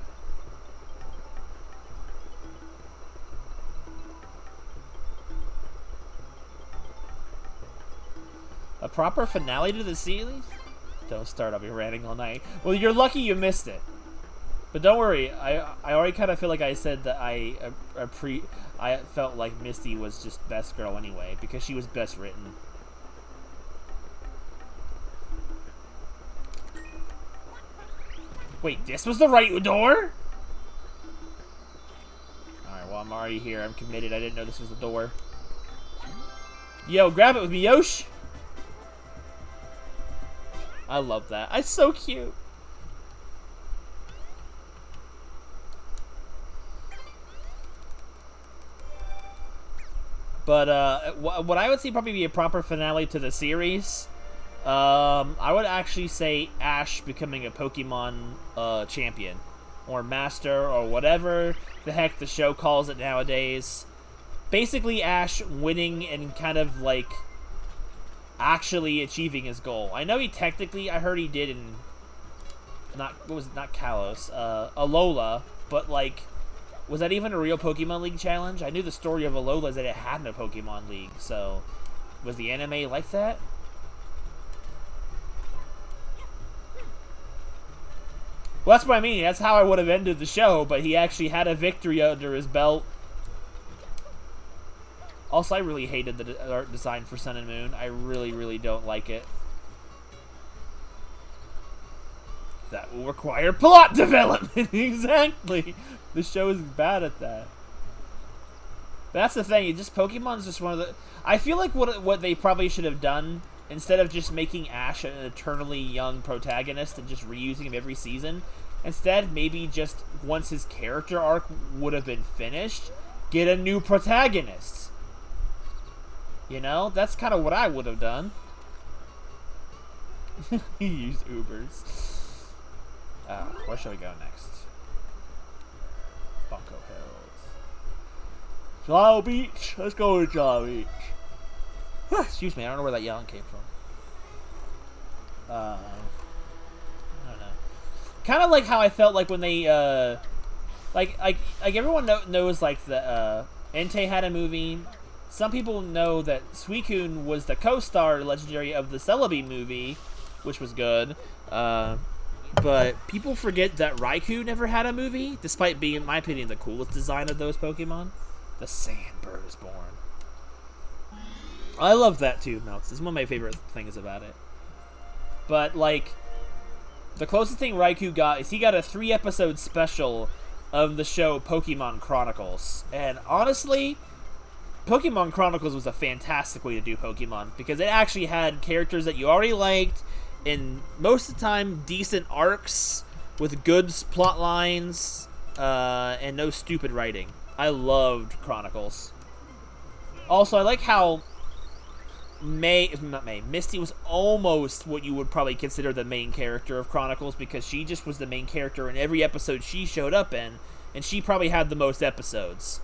A proper finale to the series? Don't start, I'll be ranting all night. Well, you're lucky you missed it. But don't worry, I already kind of feel like I said that I felt like Misty was just best girl anyway, because she was best written. Wait, this was the right door? Alright, well, I'm already here. I'm committed. I didn't know this was the door. Yo, grab it with me, Yosh! I love that. It's so cute. But, what I would say probably be a proper finale to the series... I would actually say Ash becoming a Pokemon champion or master or whatever the heck the show calls it nowadays. Basically Ash winning and kind of like actually achieving his goal. I know he technically, I heard he did in not Kalos, Alola, but like, was that even a real Pokemon League challenge? I knew the story of Alola is that it had no Pokemon League, so was the anime like that? Well, that's what I mean. That's how I would have ended the show, but he actually had a victory under his belt. Also, I really hated the art design for Sun and Moon. I really, really don't like it. That will require plot development. Exactly. The show is bad at that. But that's the thing. Pokemon's just one of the... I feel like what they probably should have done, instead of just making Ash an eternally young protagonist and just reusing him every season, instead, maybe just once his character arc would have been finished, get a new protagonist. You know? That's kind of what I would have done. He used Ubers. Where shall we go next? Bunko Hills. Jalal Beach. Let's go to Jalal Beach. Excuse me, I don't know where that yelling came from. I don't know. Kind of like how I felt like when they, like everyone knows like the Entei had a movie. Some people know that Suicune was the co-star legendary of the Celebi movie, which was good. But people forget that Raikou never had a movie, despite being, in my opinion, the coolest design of those Pokemon. The Sandbird is born. I love that too, Melts. It's one of my favorite things about it. But, like, the closest thing Raikou got is he got a 3-episode special of the show Pokemon Chronicles. And honestly, Pokemon Chronicles was a fantastic way to do Pokemon, because it actually had characters that you already liked, and most of the time, decent arcs with good plot lines, and no stupid writing. I Chronicles. Also, I like how Misty was almost what you would probably consider the main character of Chronicles, because she just was the main character in every episode she showed up in, and she probably had the most episodes.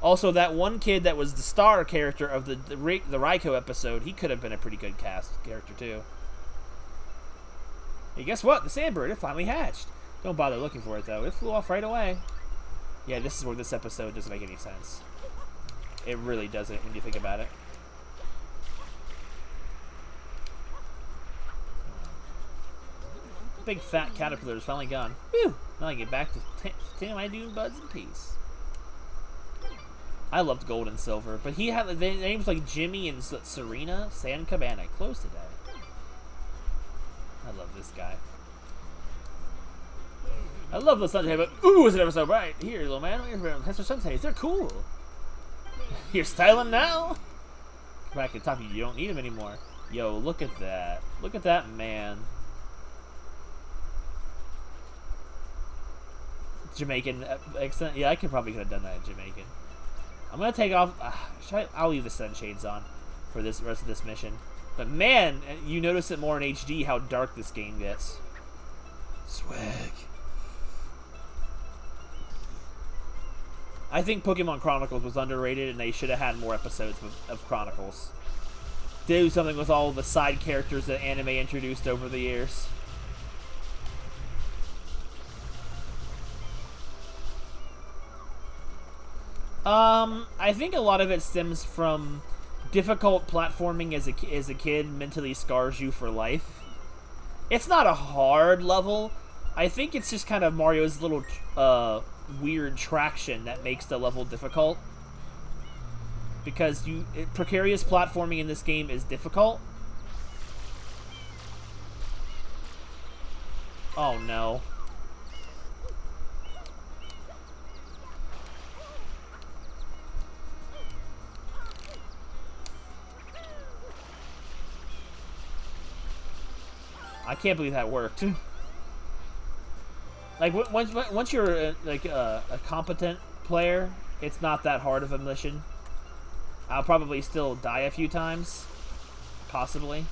Also, that one kid that was the star character of the Raikou episode, he could have been a pretty good cast character too. Hey, guess what? The Sandbird, it finally hatched. Don't bother looking for it though. It flew off right away. Yeah, this is where this episode doesn't make any sense. It really doesn't when you think about it. Big fat caterpillar is finally gone. Whew! Now I get back to tending my dune buds in peace. I loved Gold and Silver, but he had the names like Jimmy and Serena, San Cabana, close to that. I love this guy. I love the Sunshine, but ooh, is it ever so bright? Here, little man, Professor Sunshine, they're cool. You're styling now. Come back and talk to you. You don't need him anymore. Yo, look at that. Look at that man. Jamaican accent. Yeah, I could have done that in Jamaican. I'm gonna take off. I'll leave the sunshades on for this rest of this mission. But man, you notice it more in HD how dark this game gets. Swag. I think Pokemon Chronicles was underrated, and they should have had more episodes of Chronicles. Do something with all the side characters that anime introduced over the years. I think a lot of it stems from difficult platforming as a kid mentally scars you for life. It's not a hard level. I think it's just kind of Mario's little weird traction that makes the level difficult. Because precarious platforming in this game is difficult. Oh no. I can't believe that worked. Like once you're a competent player, it's not that hard of a mission. I'll probably still die a few times, possibly.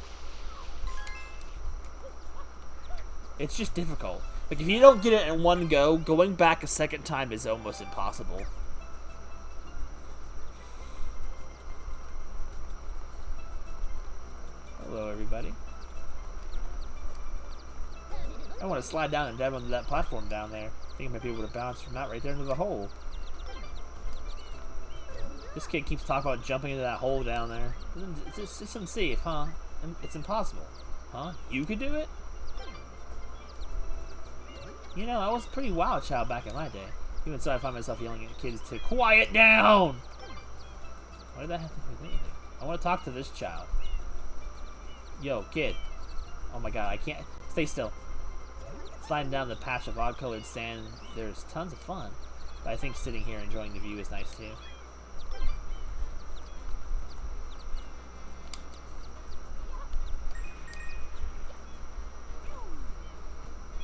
It's just difficult. Like if you don't get it in one go, going back a second time is almost impossible. Hello, everybody. I want to slide down and dive onto that platform down there. I think I might be able to bounce from that right there into the hole. This kid keeps talking about jumping into that hole down there. It's unsafe, huh? It's impossible. Huh? You could do it? You know, I was a pretty wild child back in my day. Even so, I find myself yelling at kids to quiet down! Why did that have to do with anything? I want to talk to this child. Yo, kid. Oh my god, I can't. Stay still. Sliding down the patch of odd-colored sand, there's tons of fun. But I think sitting here enjoying the view is nice too.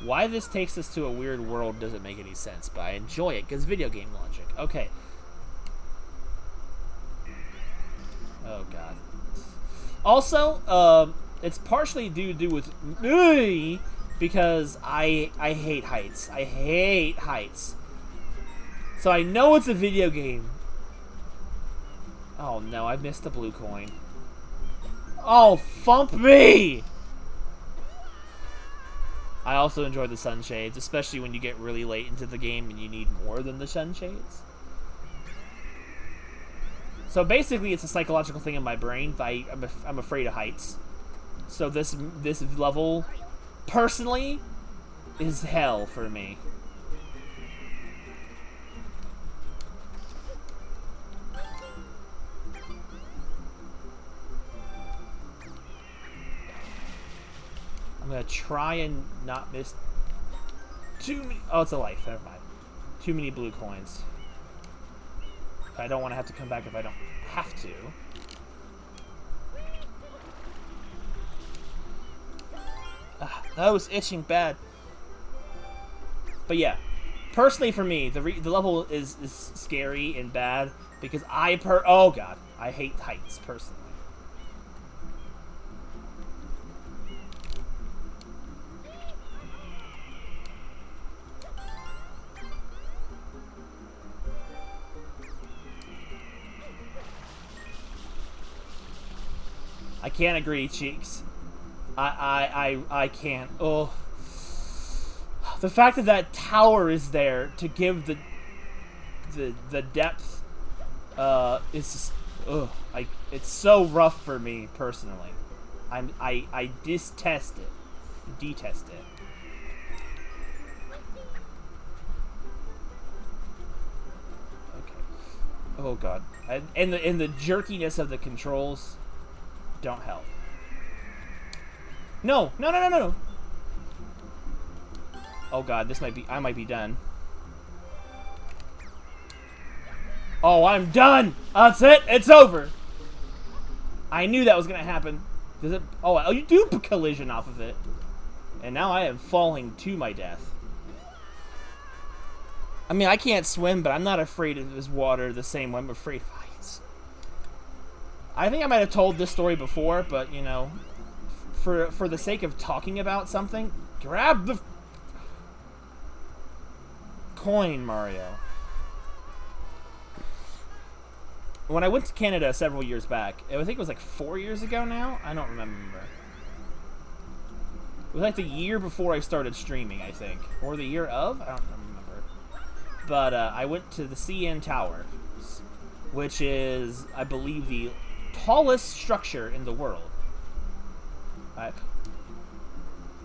Why this takes us to a weird world doesn't make any sense, but I enjoy it because video game logic. Okay. Oh god. Also, it's partially due to do with me because I hate heights. I hate heights. So I know it's a video game. Oh no, I missed the blue coin. Oh, thump me! I also enjoy the sunshades, especially when you get really late into the game and you need more than the sunshades. So basically, it's a psychological thing in my brain. I'm afraid of heights. So this level, personally, is hell for me. I'm gonna try and not miss too many. Oh, it's a life. Never mind. Too many blue coins. I don't want to have to come back if I don't have to. That was itching bad. But yeah, personally for me, the level is scary and bad because oh god, I hate heights personally. I can't agree, Cheeks. I can't. Oh, the fact that that tower is there to give the depth is just, it's so rough for me personally. I detest it. Detest it. Okay. Oh god. And the jerkiness of the controls don't help. No. Oh god, this might be... I might be done. Oh, I'm done! That's it! It's over! I knew that was gonna happen. Does it... Oh, you do collision off of it. And now I am falling to my death. I mean, I can't swim, but I'm not afraid of this water the same way I'm afraid of heights. I think I might have told this story before, but, you know, for the sake of talking about something, grab the coin, Mario. When I went to Canada several years back, I think it was like 4 years ago now? I don't remember. It was like the year before I started streaming, I think. Or the year of? I don't remember. But I went to the CN Tower, which is, I believe, the tallest structure in the world.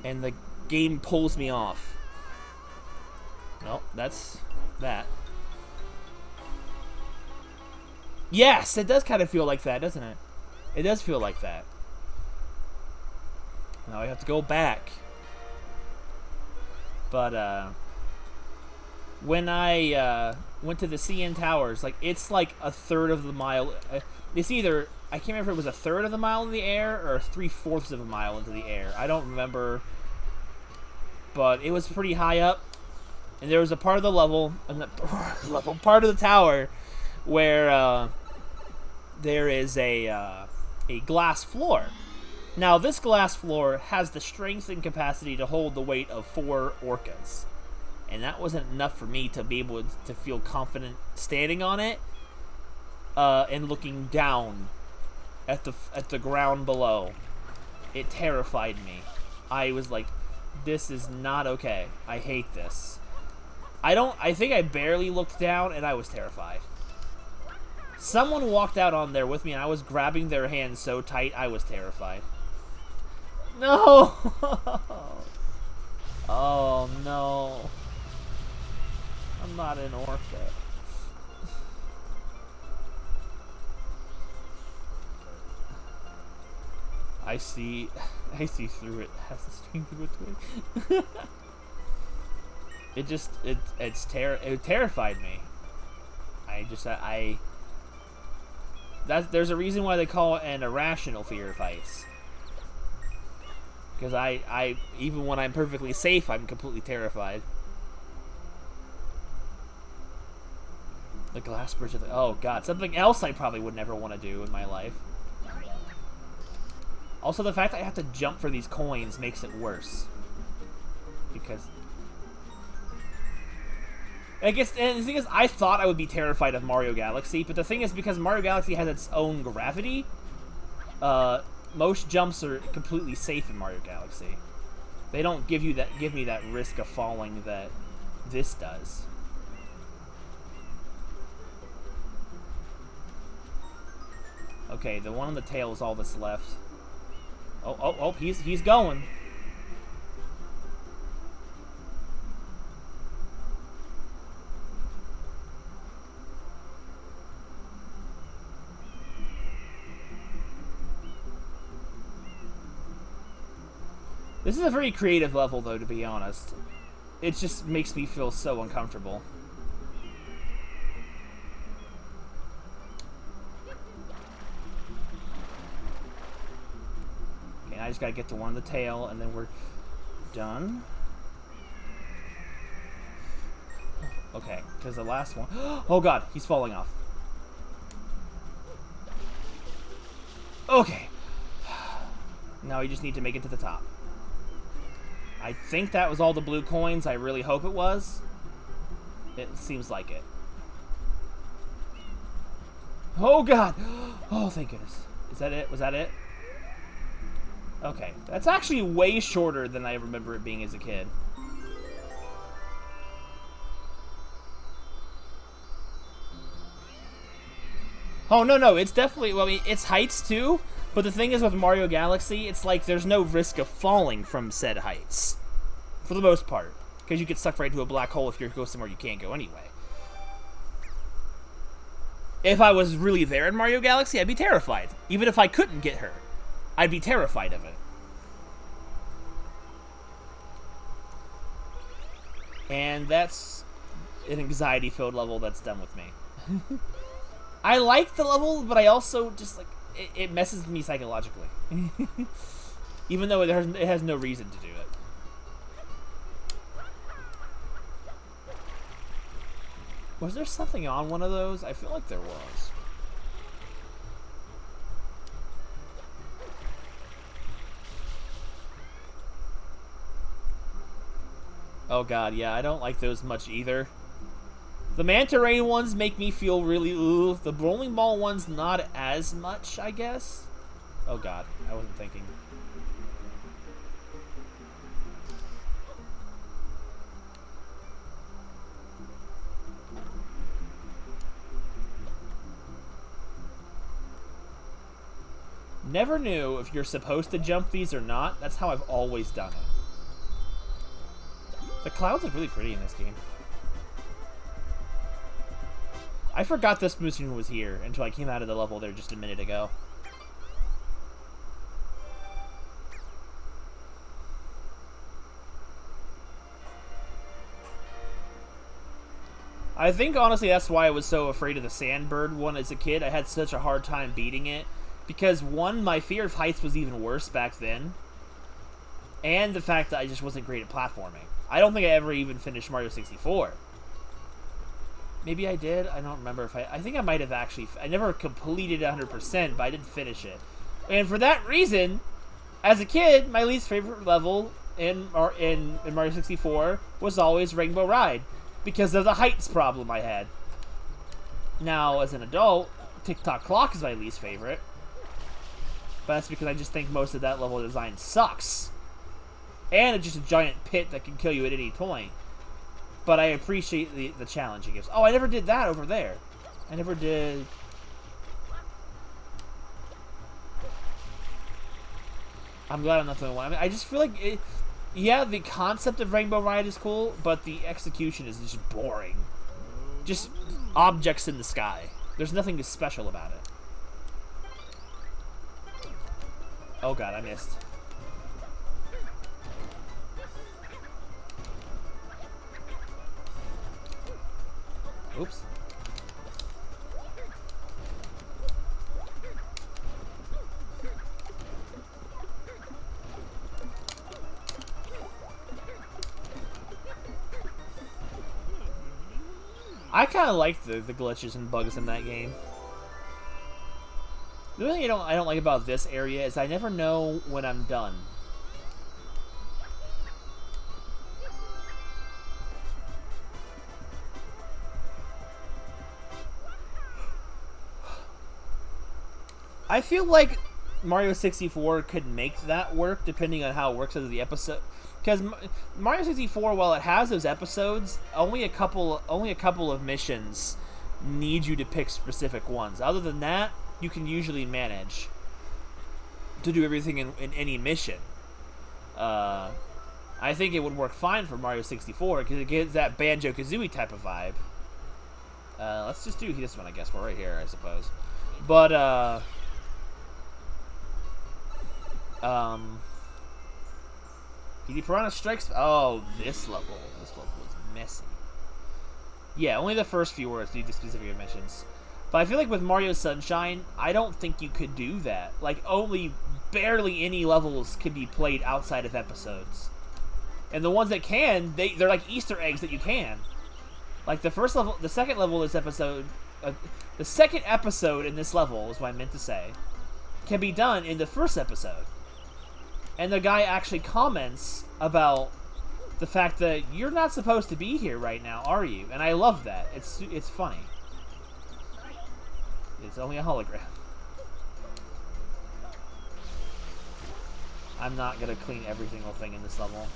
And the game pulls me off. Nope, that's that. Yes, it does kind of feel like that, doesn't it? It does feel like that. Now I have to go back. But, when I, went to the CN Towers, like, it's like a third of the mile. It's either, I can't remember if it was a third of the mile in the air or 3/4 of a mile into the air. I don't remember. But it was pretty high up. And there was a part of the level, part of the tower, where, there is a glass floor. Now, this glass floor has the strength and capacity to hold the weight of 4 orcas. And that wasn't enough for me to be able to feel confident standing on it and looking down at the ground below. It terrified me. I was like, this is not okay. I hate this. I think I barely looked down and I was terrified. Someone walked out on there with me and I was grabbing their hand so tight I was terrified. No! Oh no. I'm not an orca. I see through it. It has the strength of a twig. It terrified me. There's a reason why they call it an irrational fear of heights. Because I even when I'm perfectly safe, I'm completely terrified. The glass bridge of the... Oh, God. Something else I probably would never want to do in my life. Also, the fact that I have to jump for these coins makes it worse. Because... I guess, and the thing is, I thought I would be terrified of Mario Galaxy, but the thing is, because Mario Galaxy has its own gravity, most jumps are completely safe in Mario Galaxy. They don't give me that risk of falling that this does. Okay, the one on the tail is all that's left. Oh, he's going. This is a very creative level, though, to be honest. It just makes me feel so uncomfortable. Okay, I just gotta get to one on the tail, and then we're done. Okay, because the last one... Oh, God, he's falling off. Okay. Now we just need to make it to the top. I think that was all the blue coins. I really hope it was. It seems like it. Oh, God. Oh, thank goodness. Is that it? Was that it? Okay. That's actually way shorter than I remember it being as a kid. Oh, no. It's definitely... Well, I mean, it's heights, too. But the thing is with Mario Galaxy, it's like there's no risk of falling from said heights. For the most part. Because you get sucked right into a black hole if you go somewhere you can't go anyway. If I was really there in Mario Galaxy, I'd be terrified. Even if I couldn't get her, I'd be terrified of it. And that's an anxiety-filled level that's done with me. I like the level, but I also just, like, it messes with me psychologically. Even though it has no reason to do it. Was there something on one of those? I feel like there was. Oh god, yeah, I don't like those much either. The Manta Ray ones make me feel really ooh. The bowling ball ones not as much, I guess. Oh god, I wasn't thinking. Never knew if you're supposed to jump these or not. That's how I've always done it. The clouds look really pretty in this game. I forgot this mission was here until I came out of the level there just a minute ago. I think, honestly, that's why I was so afraid of the Sandbird one as a kid. I had such a hard time beating it. Because, one, my fear of heights was even worse back then. And the fact that I just wasn't great at platforming. I don't think I ever even finished Mario 64. Maybe I did. I don't remember if I think I might have actually. I never completed 100%, but I did finish it. And for that reason, as a kid, my least favorite level in Mario 64 was always Rainbow Ride. Because of the heights problem I had. Now, as an adult, Tick-Tock Clock is my least favorite. But that's because I just think most of that level design sucks. And it's just a giant pit that can kill you at any point. But I appreciate the challenge it gives. Oh, I never did that over there. I never did... I'm glad I'm not the only one. I mean, I just feel like... yeah, the concept of Rainbow Ride is cool, but the execution is just boring. Just objects in the sky. There's nothing special about it. Oh god, I missed. Oops. I kind of like the glitches and bugs in that game. The only thing I don't like about this area is I never know when I'm done. I feel like Mario 64 could make that work depending on how it works as the episode. Because Mario 64, while it has those episodes, only a couple of missions need you to pick specific ones. Other than that, you can usually manage to do everything in any mission. I think it would work fine for Mario 64 because it gives that Banjo-Kazooie type of vibe. Let's just do this one, I guess. We're right here, I suppose. But, PD Piranha Strikes... Oh, this level. This level was messy. Yeah, only the first few words do the specific missions. But I feel like with Mario Sunshine, I don't think you could do that. Like, only barely any levels can be played outside of episodes. And the ones that can, they're like Easter eggs that you can. Like, the first level... The second level of this episode... the second episode in this level, is what I meant to say, can be done in the first episode. And the guy actually comments about the fact that you're not supposed to be here right now, are you? And I love that. It's funny. It's only a hologram. I'm not gonna clean every single thing in this level.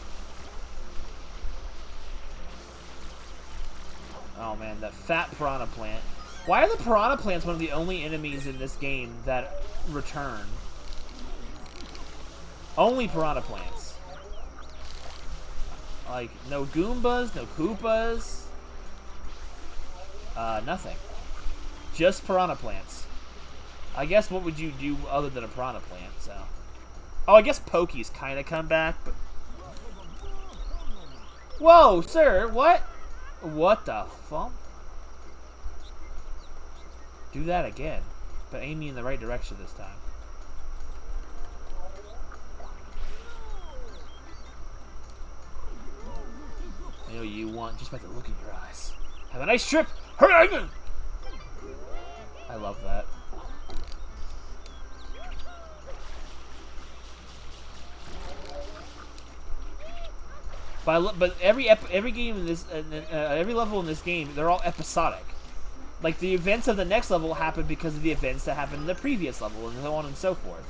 Oh man, that fat piranha plant. Why are the piranha plants one of the only enemies in this game that return? Only piranha plants. Like, no Goombas, no Koopas. Nothing. Just piranha plants. I guess what would you do other than a piranha plant, so. Oh, I guess Pokies kind of come back, but... Whoa, sir, what? What the fuck? Do that again, but aim me in the right direction this time. I know you want just by the look in your eyes. Have a nice trip! Hurry! I love that. But every game in this, every level in this game, they're all episodic. Like, the events of the next level happen because of the events that happened in the previous level, and so on and so forth.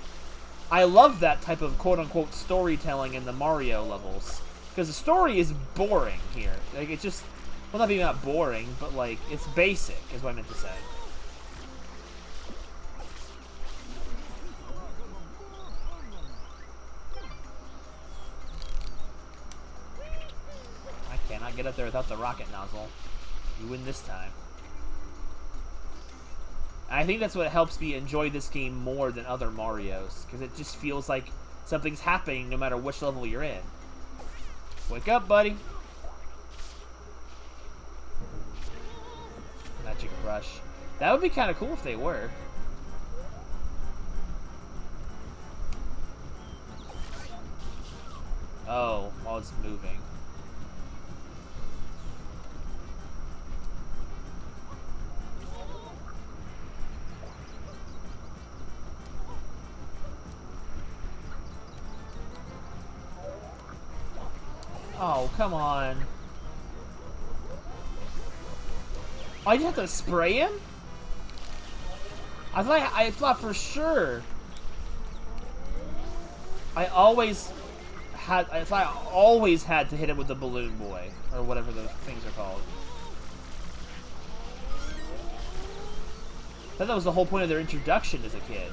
I love that type of quote-unquote storytelling in the Mario levels. Because the story is boring here. Like, it's just... Well, not being not boring, but, like, it's basic, is what I meant to say. I cannot get up there without the rocket nozzle. You win this time. I think that's what helps me enjoy this game more than other Marios, because it just feels like something's happening no matter which level you're in. Wake up, buddy. Magic brush. That would be kind of cool if they were. Oh, while it's moving. Oh, come on. Oh, you have to spray him? I thought for sure. I thought I always had to hit him with the balloon boy, or whatever those things are called. I thought that was the whole point of their introduction as a kid.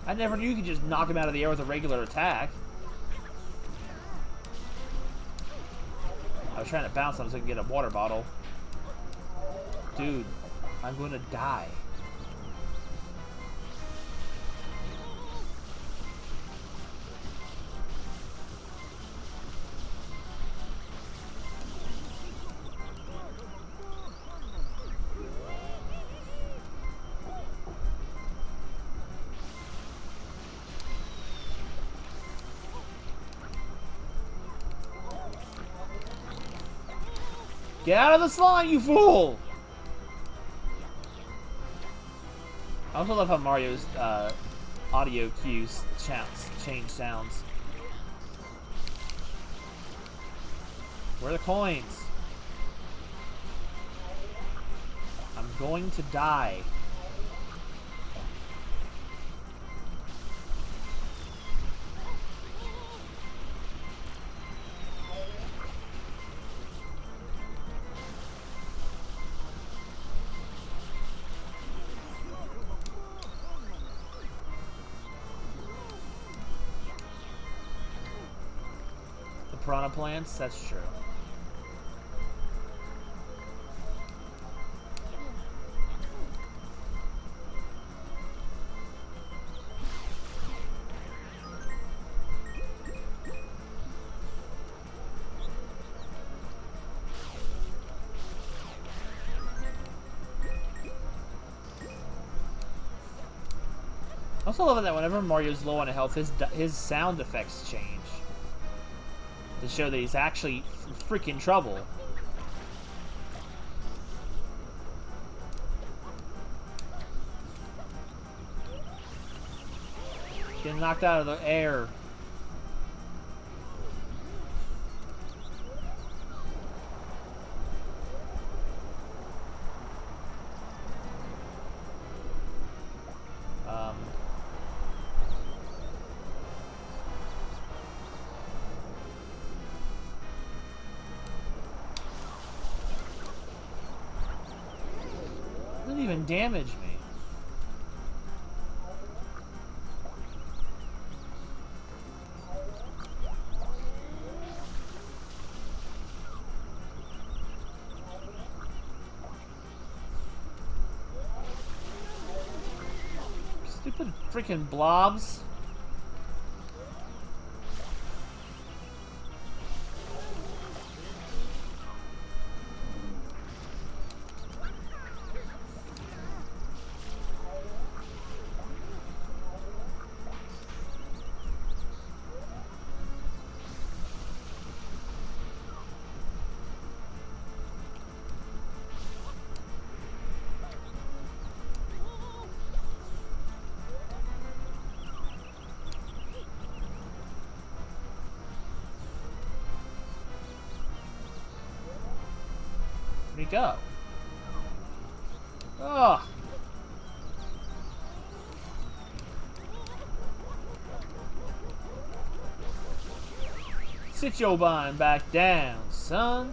I never knew you could just knock him out of the air with a regular attack. I was trying to bounce on him so I could get a water bottle. Dude, I'm going to die. Get out of the slime, you fool! I also love how Mario's audio cues change sounds. Where are the coins? I'm going to die. Piranha plants, that's true. I also love it that whenever Mario's low on health, his sound effects change. To show that he's actually freaking trouble. Getting knocked out of the air. Doesn't even damage me. Stupid freaking blobs. Where'd he go? Oh. Sit your behind back down, son.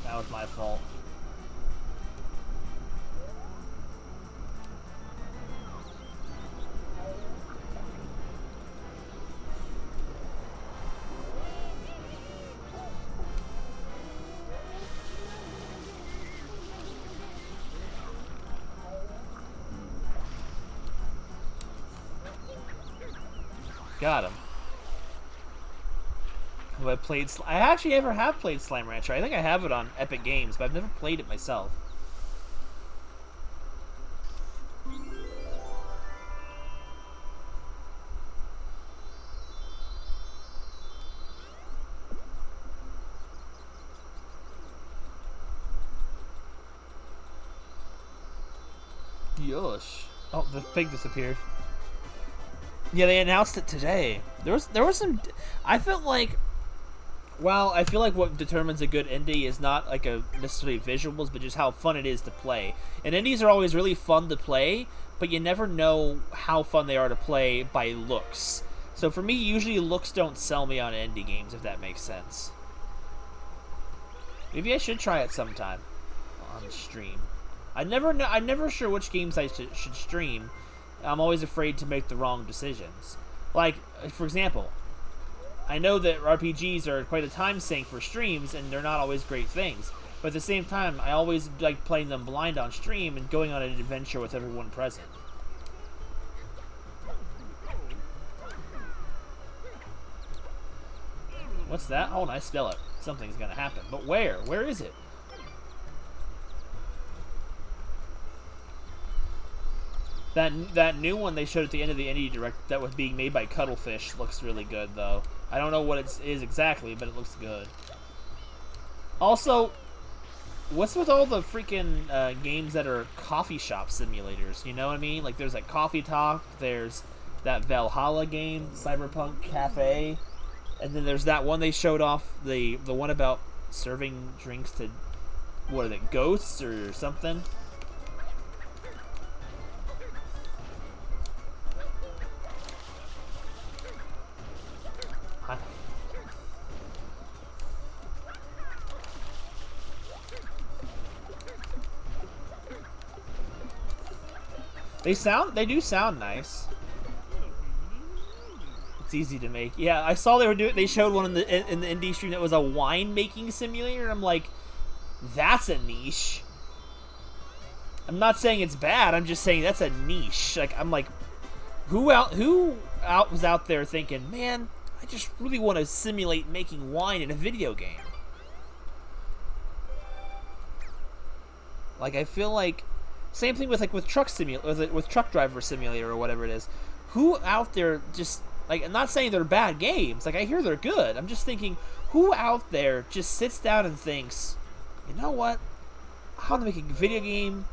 That was my fault. Got him. Have I played? I actually ever have played Slime Rancher. I think I have it on Epic Games, but I've never played it myself. Yosh. Oh, the pig disappeared. Yeah, they announced it today. There was some. I felt like, well, I feel like what determines a good indie is not like a necessarily visuals, but just how fun it is to play. And indies are always really fun to play, but you never know how fun they are to play by looks. So for me, usually looks don't sell me on indie games, if that makes sense. Maybe I should try it sometime on stream. I'm never sure which games I should stream. I'm always afraid to make the wrong decisions. Like, for example, I know that RPGs are quite a time sink for streams, and they're not always great things. But at the same time, I always like playing them blind on stream and going on an adventure with everyone present. What's that? Oh, I smell it. Something's gonna happen. But where? Where is it? That new one they showed at the end of the Indie Direct that was being made by Cuttlefish looks really good, though. I don't know what it is exactly, but it looks good. Also, what's with all the freaking games that are coffee shop simulators? You know what I mean? Like, there's like Coffee Talk, there's that Valhalla game, Cyberpunk Cafe, and then there's that one they showed off, the one about serving drinks to, what are they, ghosts or something? They do sound nice. It's easy to make. Yeah, I saw they showed one in the indie stream that was a wine making simulator. I'm like, that's a niche. I'm not saying it's bad. I'm just saying that's a niche. Like, I'm like, who was out there thinking, man, I just really want to simulate making wine in a video game. Like, I feel like same thing with Truck Simulator, with Truck Driver Simulator or whatever it is. Who out there just, like, I'm not saying they're bad games. Like, I hear they're good. I'm just thinking, who out there just sits down and thinks, you know what? I want to make a video game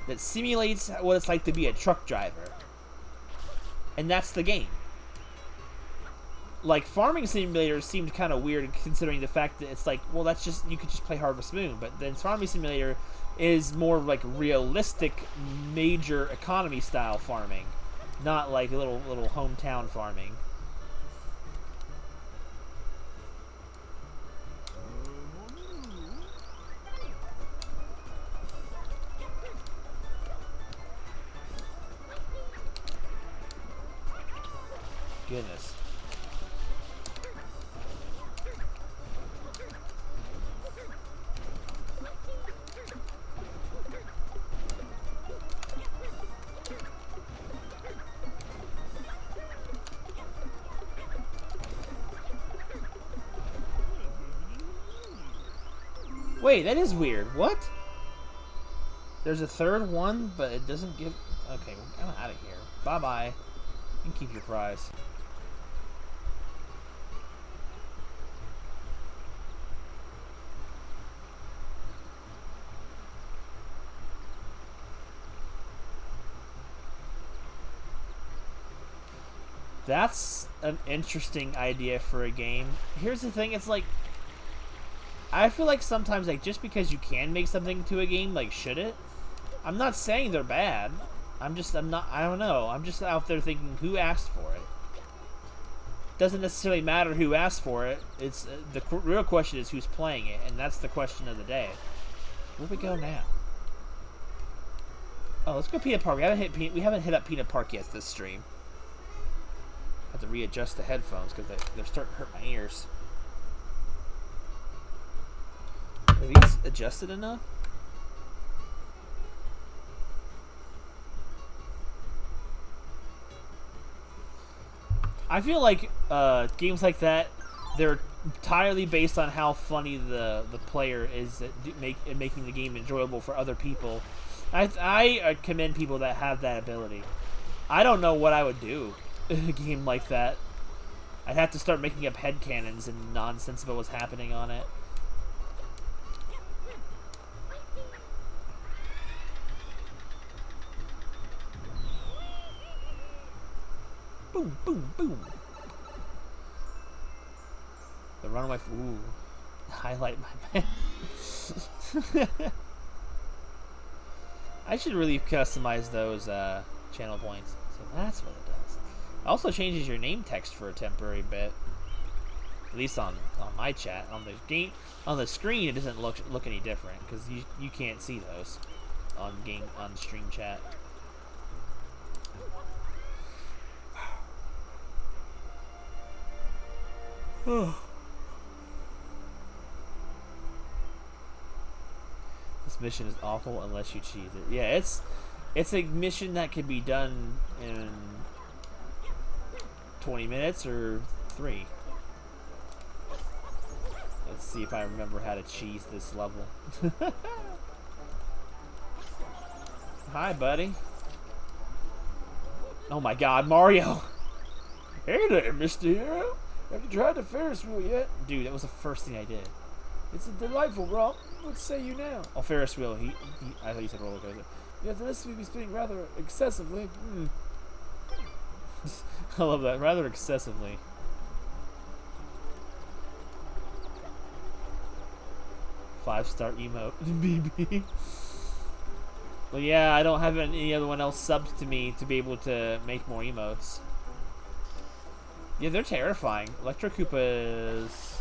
that simulates what it's like to be a truck driver. And that's the game. Like, Farming Simulator seemed kind of weird considering the fact that it's like, well, that's just, you could just play Harvest Moon. But then Farming Simulator is more like realistic major economy style farming, not like little hometown farming. Goodness. Wait, that is weird. What? There's a third one, but it doesn't give... Okay, I'm out of here. Bye-bye. You can keep your prize. That's an interesting idea for a game. Here's the thing, it's like, I feel like sometimes, like, just because you can make something to a game, like, should it? I'm not saying they're bad. I'm not, I don't know. I'm just out there thinking, who asked for it? Doesn't necessarily matter who asked for it. It's the real question is who's playing it, and that's the question of the day. Where do we go now? Oh, let's go Peanut Park. We haven't hit up Peanut Park yet this stream. I have to readjust the headphones because they're starting to hurt my ears. Are these adjusted enough? I feel like games like that, they're entirely based on how funny the player is at making the game enjoyable for other people. I commend people that have that ability. I don't know what I would do in a game like that. I'd have to start making up headcanons and nonsense about what's happening on it. Boom, boom, boom. The runaway. Ooh. Highlight my man. I should really customize those channel points. So that's what it does. It also changes your name text for a temporary bit. At least on my chat. On the screen, it doesn't look any different because you can't see those on stream chat. This mission is awful unless you cheese it. Yeah, it's a mission that can be done in 20 minutes or 3. Let's see if I remember how to cheese this level. Hi, buddy. Oh my god, Mario! Hey there, Mr. Hero! Have you tried the Ferris wheel yet? Dude, that was the first thing I did. It's a delightful romp. What say you now? Oh, Ferris wheel. I thought you said roller coaster. You have to listen to me speaking rather excessively. I love that. Rather excessively. Five-star emote. BB. Well, yeah, I don't have any other one else subbed to me to be able to make more emotes. Yeah, they're terrifying. Electro Koopas.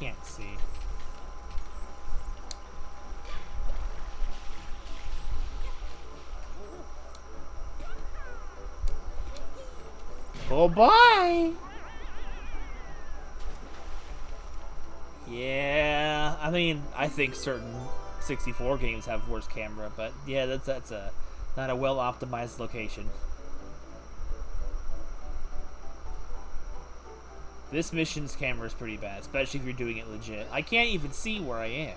Can't see. Oh, bye! Yeah, I mean, I think certain 64 games have worse camera, but yeah, that's not a well-optimized location. This mission's camera is pretty bad, especially if you're doing it legit. I can't even see where I am.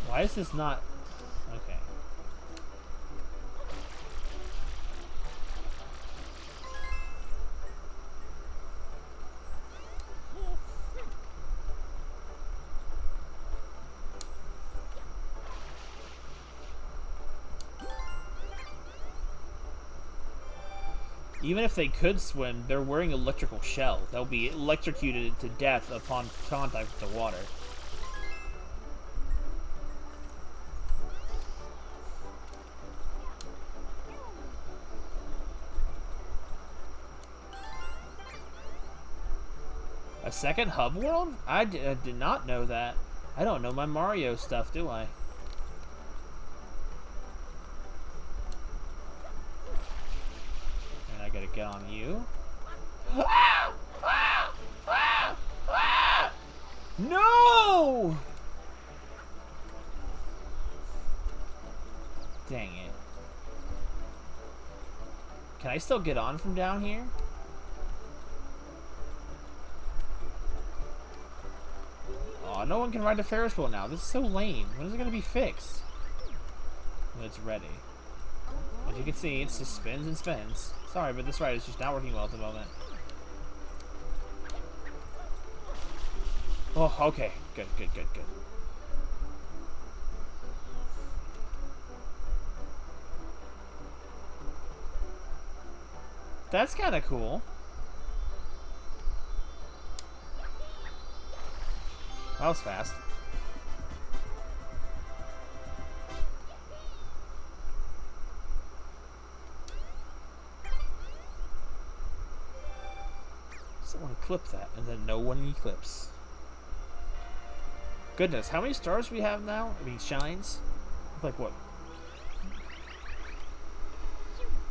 Why is this not... Okay. Even if they could swim, they're wearing electrical shell. They'll be electrocuted to death upon contact with the water. A second hub world? I did not know that. I don't know my Mario stuff, do I? gotta get on you. No! Dang it. Can I still get on from down here? Oh, no one can ride the Ferris wheel now. This is so lame. When is it gonna be fixed? When it's ready. As you can see, it just spins and spins. Sorry, but this ride is just not working well at the moment. Oh, okay. Good, good, good, good. That's kind of cool. That was fast. Someone clip that, and then no one eclipse. Goodness, how many stars do we have now? I mean, shines? Like what?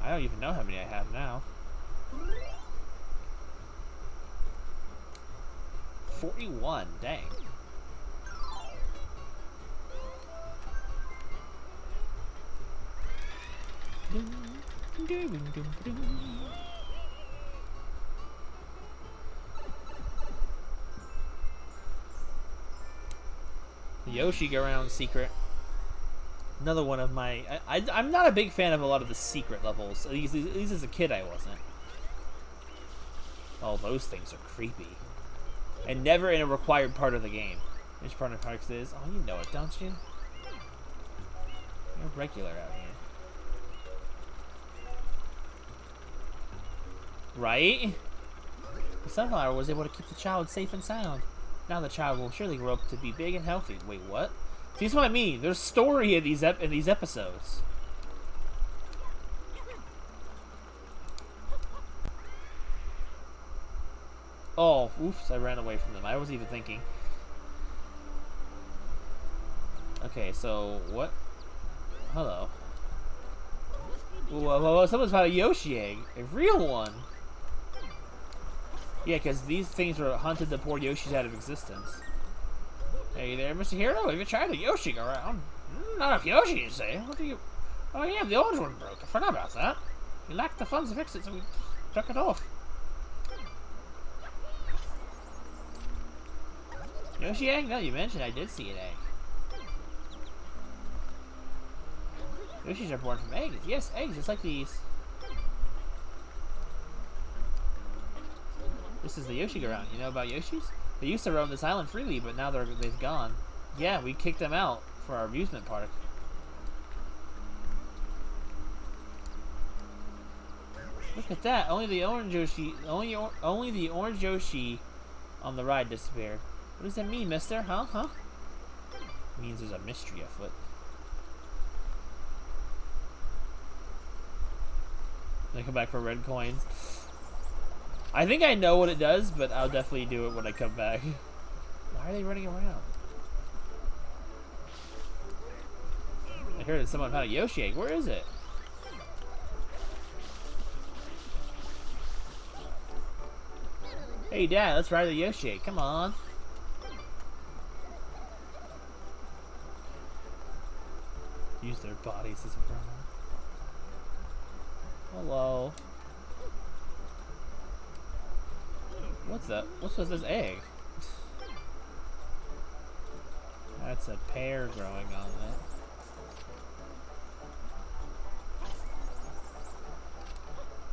I don't even know how many I have now. 41, dang. The Yoshi Go Around secret. Another one of my... I'm not a big fan of a lot of the secret levels. At least as a kid I wasn't. Oh, those things are creepy. And never in a required part of the game. Which part of the parks is? Oh, you know it, don't you? You're regular out here. Right? The sunflower was able to keep the child safe and sound. Now the child will surely grow up to be big and healthy. Wait, what? See, that's what I mean. There's story in these episodes. Oh, oops, I ran away from them. I wasn't even thinking. Okay, so, what? Hello. Whoa, someone's found a Yoshi egg. A real one. Yeah, because these things were hunted the poor Yoshis out of existence. Hey there, Mr. Hero. Have you tried the Yoshi Go Around? Not enough Yoshi, you say? What do you... Oh, yeah, the orange one broke. I forgot about that. We lacked the funds to fix it, so we took it off. Yoshi egg? No, you mentioned I did see an egg. Yoshis are born from eggs. Yes, eggs, just like these. This is the Yoshi Go Around. You know about Yoshis? They used to roam this island freely, but now they've gone. Yeah, we kicked them out for our amusement park. Look at that! Only the orange Yoshi, only the orange Yoshi on the ride disappeared. What does that mean, mister? Huh? It means there's a mystery afoot. They come back for red coins. I think I know what it does, but I'll definitely do it when I come back. Why are they running around? I heard that someone found a Yoshi egg. Where is it? Hey, Dad, let's ride the Yoshi egg. Come on. Use their bodies as a runner. Hello. What's with this egg? That's a pear growing on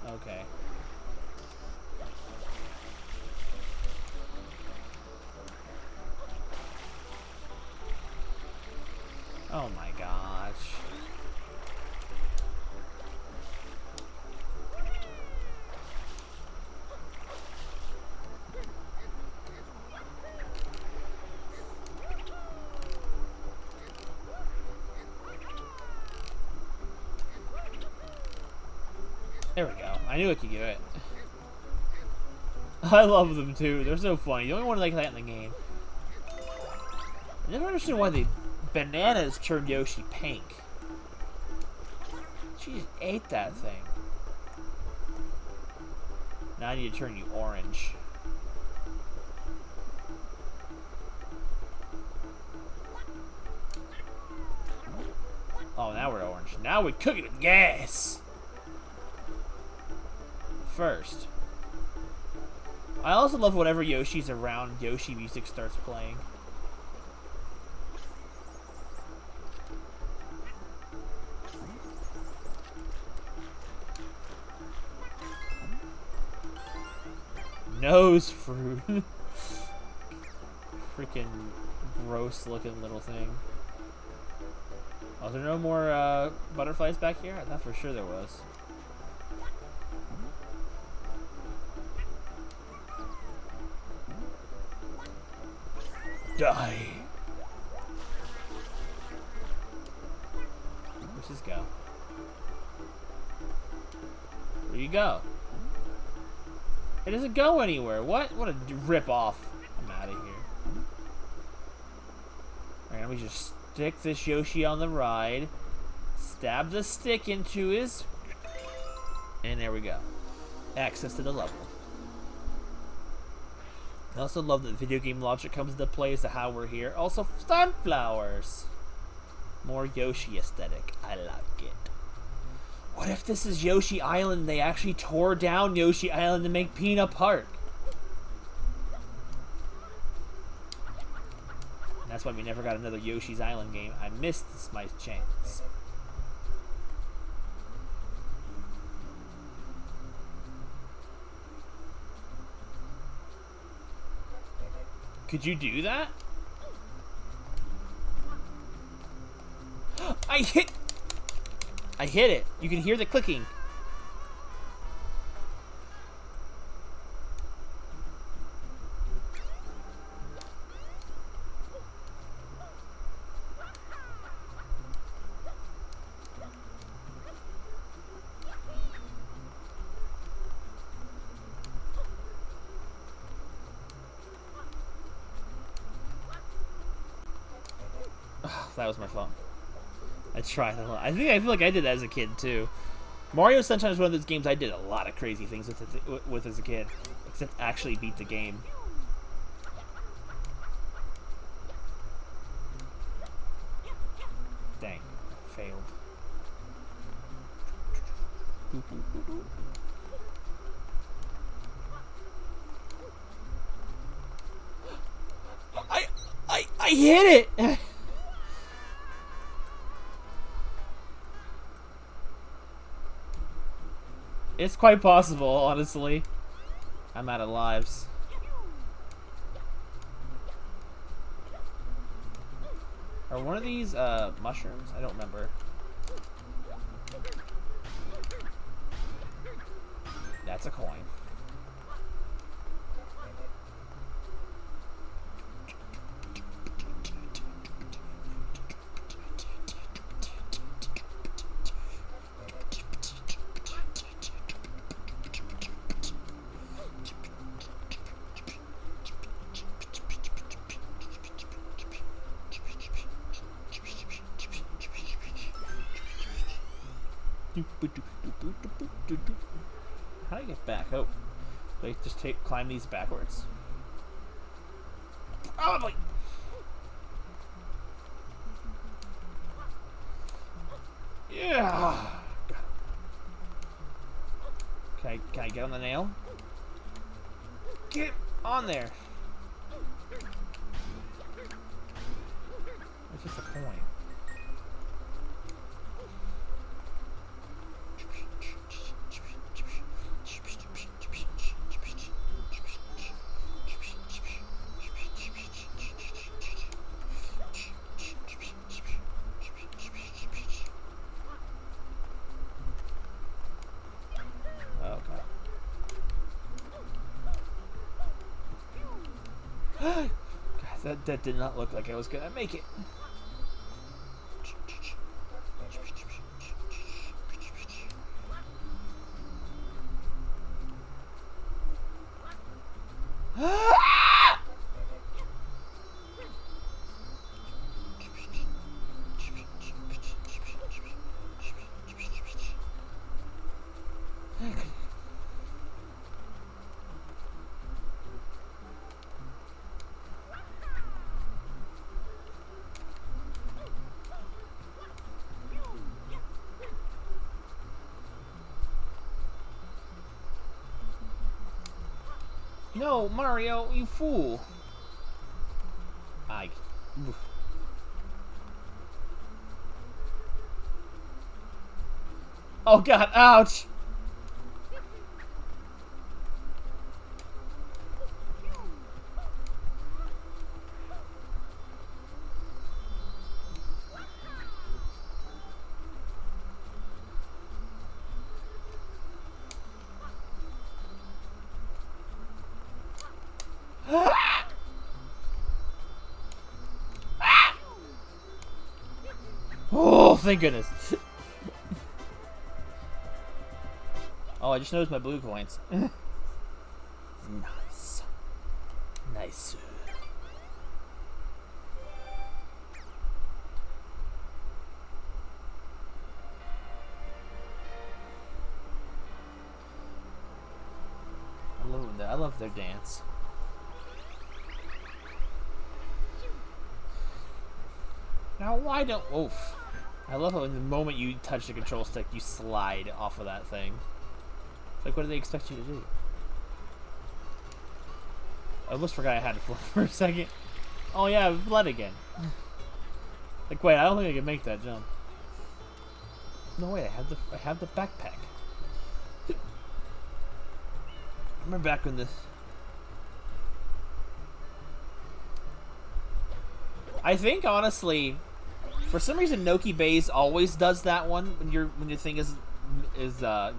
it. Okay. Oh my gosh. There we go. I knew I could do it. I love them too. They're so funny. The only one like that in the game. I never understood why the bananas turned Yoshi pink. She just ate that thing. Now I need to turn you orange. Oh, now we're orange. Now we cook it with gas. First. I also love whenever Yoshi's around, Yoshi music starts playing. Nose fruit. Freaking gross looking little thing. Oh, is there no more butterflies back here? I thought for sure there was. Die. Where's this go? Where you go? It doesn't go anywhere. What? What a rip off. I'm out of here. Alright, let me just stick this Yoshi on the ride. Stab the stick into his... And there we go. Access to the level. I also love that video game logic comes into play as to how we're here. Also, sunflowers. More Yoshi aesthetic. I like it. What if this is Yoshi Island? They actually tore down Yoshi Island to make Peanut Park. And that's why we never got another Yoshi's Island game. I missed this my chance. Could you do that? I hit it. You can hear the clicking. That was my fault. I tried a lot. I feel like I did that as a kid too. Mario Sunshine is one of those games I did a lot of crazy things with as a kid, except actually beat the game. Dang, failed. I hit it. It's quite possible, honestly. I'm out of lives. Are one of these mushrooms? I don't remember. That's a coin. How do I get back? Oh, do I just climb these backwards? Probably. Yeah. Can I get on the nail? Get on there. It's just a coin. That did not look like I was gonna make it. No, Mario, you fool. I... Oh god, ouch! Oh, thank goodness. Oh, I just noticed my blue coins. Nice. Nice. I love their dance. Now, why don't... Oof. I love how in the moment you touch the control stick, you slide off of that thing. It's like, what do they expect you to do? I almost forgot I had to float for a second. Oh yeah, I've bled again. Like, wait, I don't think I can make that jump. No, wait, I have the backpack. Remember back when this... I think, honestly, for some reason, Noki Bays always does that one when your thing is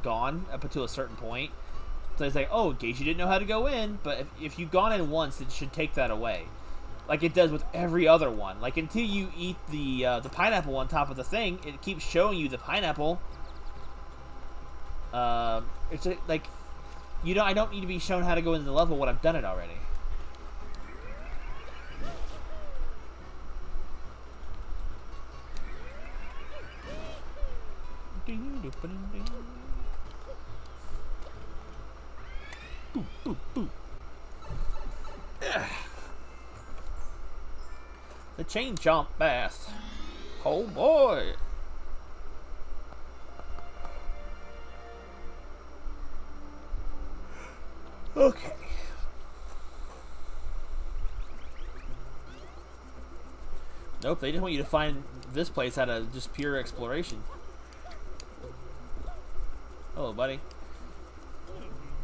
gone up to a certain point. So it's like, oh, in case you didn't know how to go in, but if you've gone in once, it should take that away, like it does with every other one. Like until you eat the pineapple on top of the thing, it keeps showing you the pineapple. It's like, you know, I don't need to be shown how to go into the level when I've done it already. Boop, boop, boop. The chain jump bath. Oh boy. Okay. Nope, they just want you to find this place out of just pure exploration. Hello, buddy.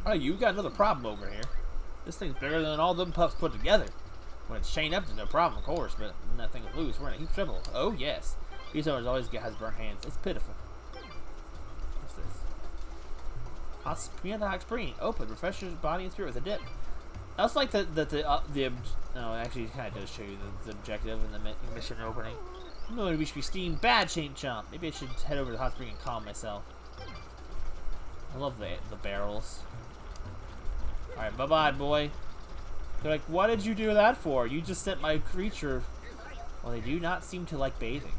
Oh, you got another problem over here. This thing's bigger than all them pups put together. When it's chained up, there's no problem, of course, but when that thing is loose, we're in a huge trouble. Oh, yes. These owners always has burnt hands. It's pitiful. What's this? Hot spring. Open. Refresh your body and spirit with a dip. That's like no, actually, it kind of does show you the objective and the mission opening. No, we should be steamed bad, Chain Chomp. Maybe I should head over to the hot spring and calm myself. I love the barrels. Alright, bye-bye, boy. They're like, what did you do that for? You just sent my creature... Well, they do not seem to like bathing.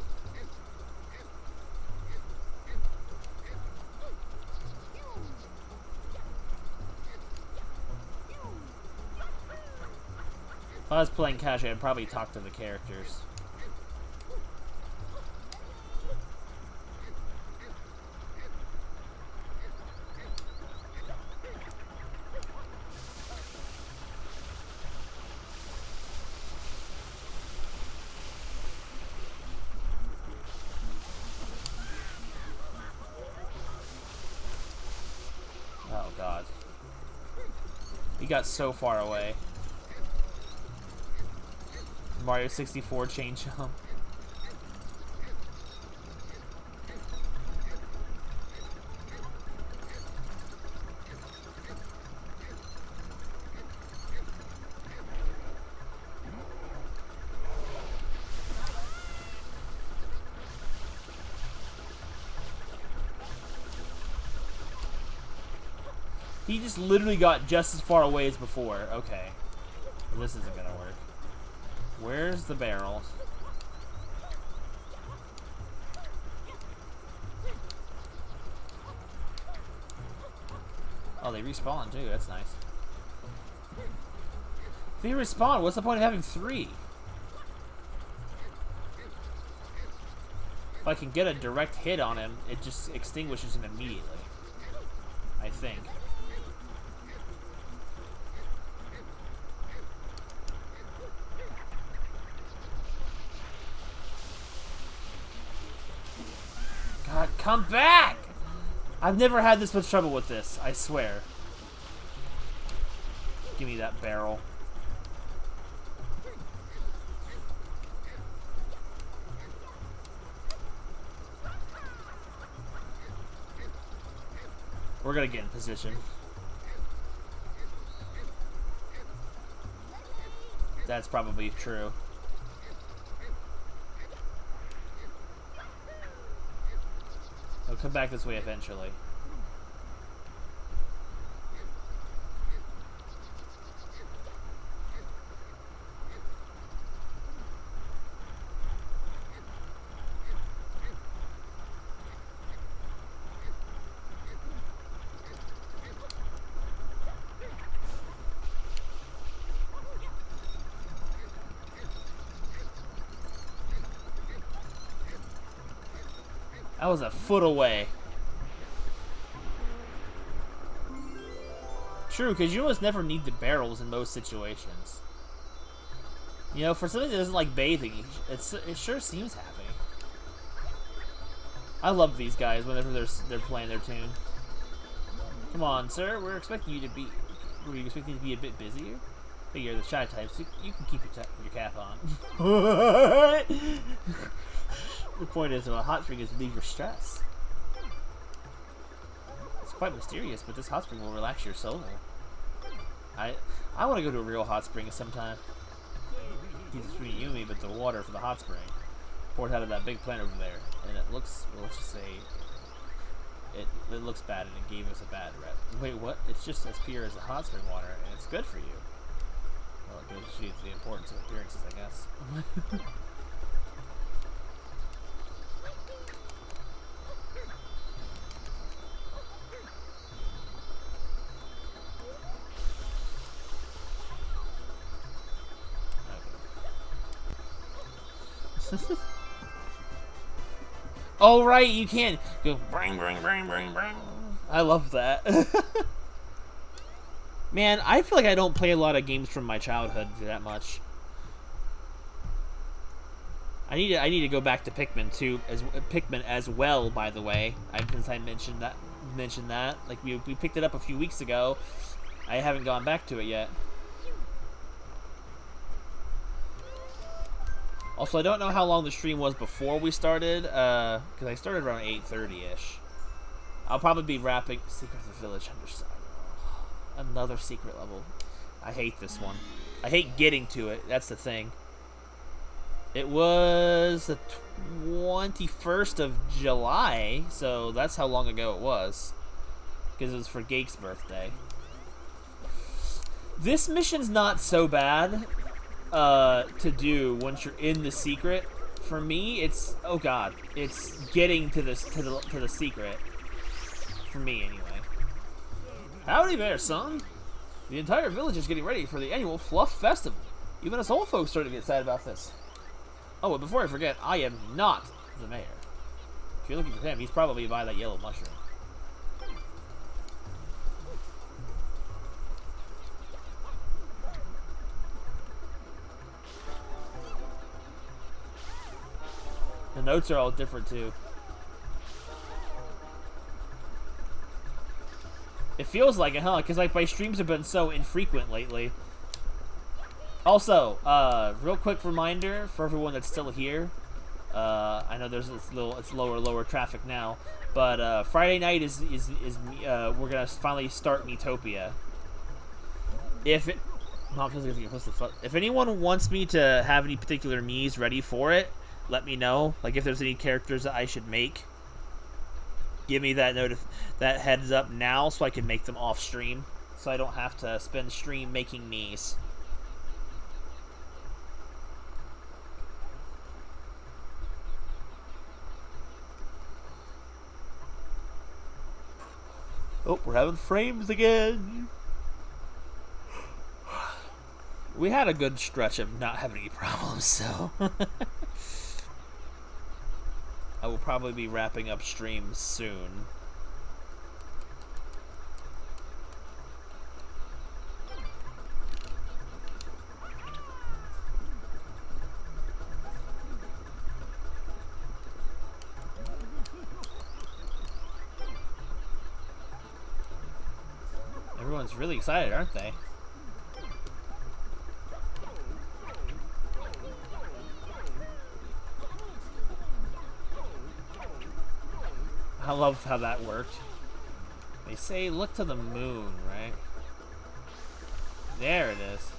If I was playing casual, I'd probably talk to the characters. Oh, God. He got so far away. Mario 64 chain jump. He just literally got just as far away as before. Okay. Well, this isn't gonna work. Where's the barrel? Oh, they respawn too. That's nice. If they respawn, what's the point of having 3? If I can get a direct hit on him, it just extinguishes him immediately. I think. come back! I've never had this much trouble with this, I swear. Give me that barrel. We're gonna get in position. That's probably true. I'll come back this way eventually. I was a foot away. True, because you almost never need the barrels in most situations. You know, for something that doesn't like bathing, it sure seems happy. I love these guys whenever they're playing their tune. Come on, sir. We're expecting you to be. Were you expecting to be a bit busier? But you're the shy type, so you can keep your cap on. The point is, a hot spring is relieve your stress. It's quite mysterious, but this hot spring will relax your soul. I want to go to a real hot spring sometime. It's between you and me, but the water for the hot spring poured out of that big plant over there, and it looks, well, let's just say, it looks bad, and it gave us a bad rep. Wait, what? It's just as pure as the hot spring water, and it's good for you. Well, it goes to show the importance of appearances, I guess. Oh right, you can't go bring. I love that. Man, I feel like I don't play a lot of games from my childhood that much. I need to go back to Pikmin too, Pikmin as well. By the way, since I mentioned that, like we picked it up a few weeks ago. I haven't gone back to it yet. Also, I don't know how long the stream was before we started, because I started around 8:30-ish. I'll probably be wrapping Secret of the Village Underside. Another secret level. I hate this one. I hate getting to it. That's the thing. It was the 21st of July, so that's how long ago it was. Because it was for Gake's birthday. This mission's not so bad to do once you're in the secret. For me, it's, oh god, it's getting to this to the secret. For me, anyway. Howdy there, son. The entire village is getting ready for the annual Fluff Festival. Even us old folks starting to get excited about this. Oh, but before I forget, I am not the mayor. If you're looking for him, he's probably by that yellow mushroom. The notes are all different, too. It feels like it, huh? Because like my streams have been so infrequent lately. Also, real quick reminder for everyone that's still here. I know there's this it's lower traffic now, but Friday night is we're gonna finally start Miitopia. If anyone wants me to have any particular Miis ready for it, let me know. Like if there's any characters that I should make. Give me that that heads up now so I can make them off stream. So I don't have to spend stream making Miis. Oh, we're having frames again. We had a good stretch of not having any problems, so... I will probably be wrapping up streams soon. Everyone's really excited, aren't they? I love how that worked. They say look to the moon, right? There it is.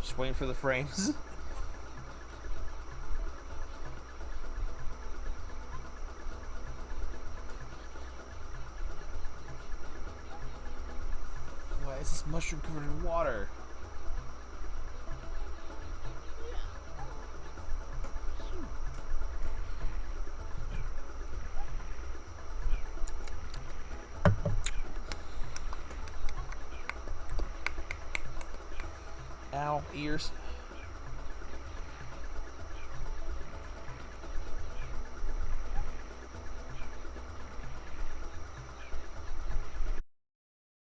Just waiting for the frames. Why is this mushroom covered in water? Ow, ears.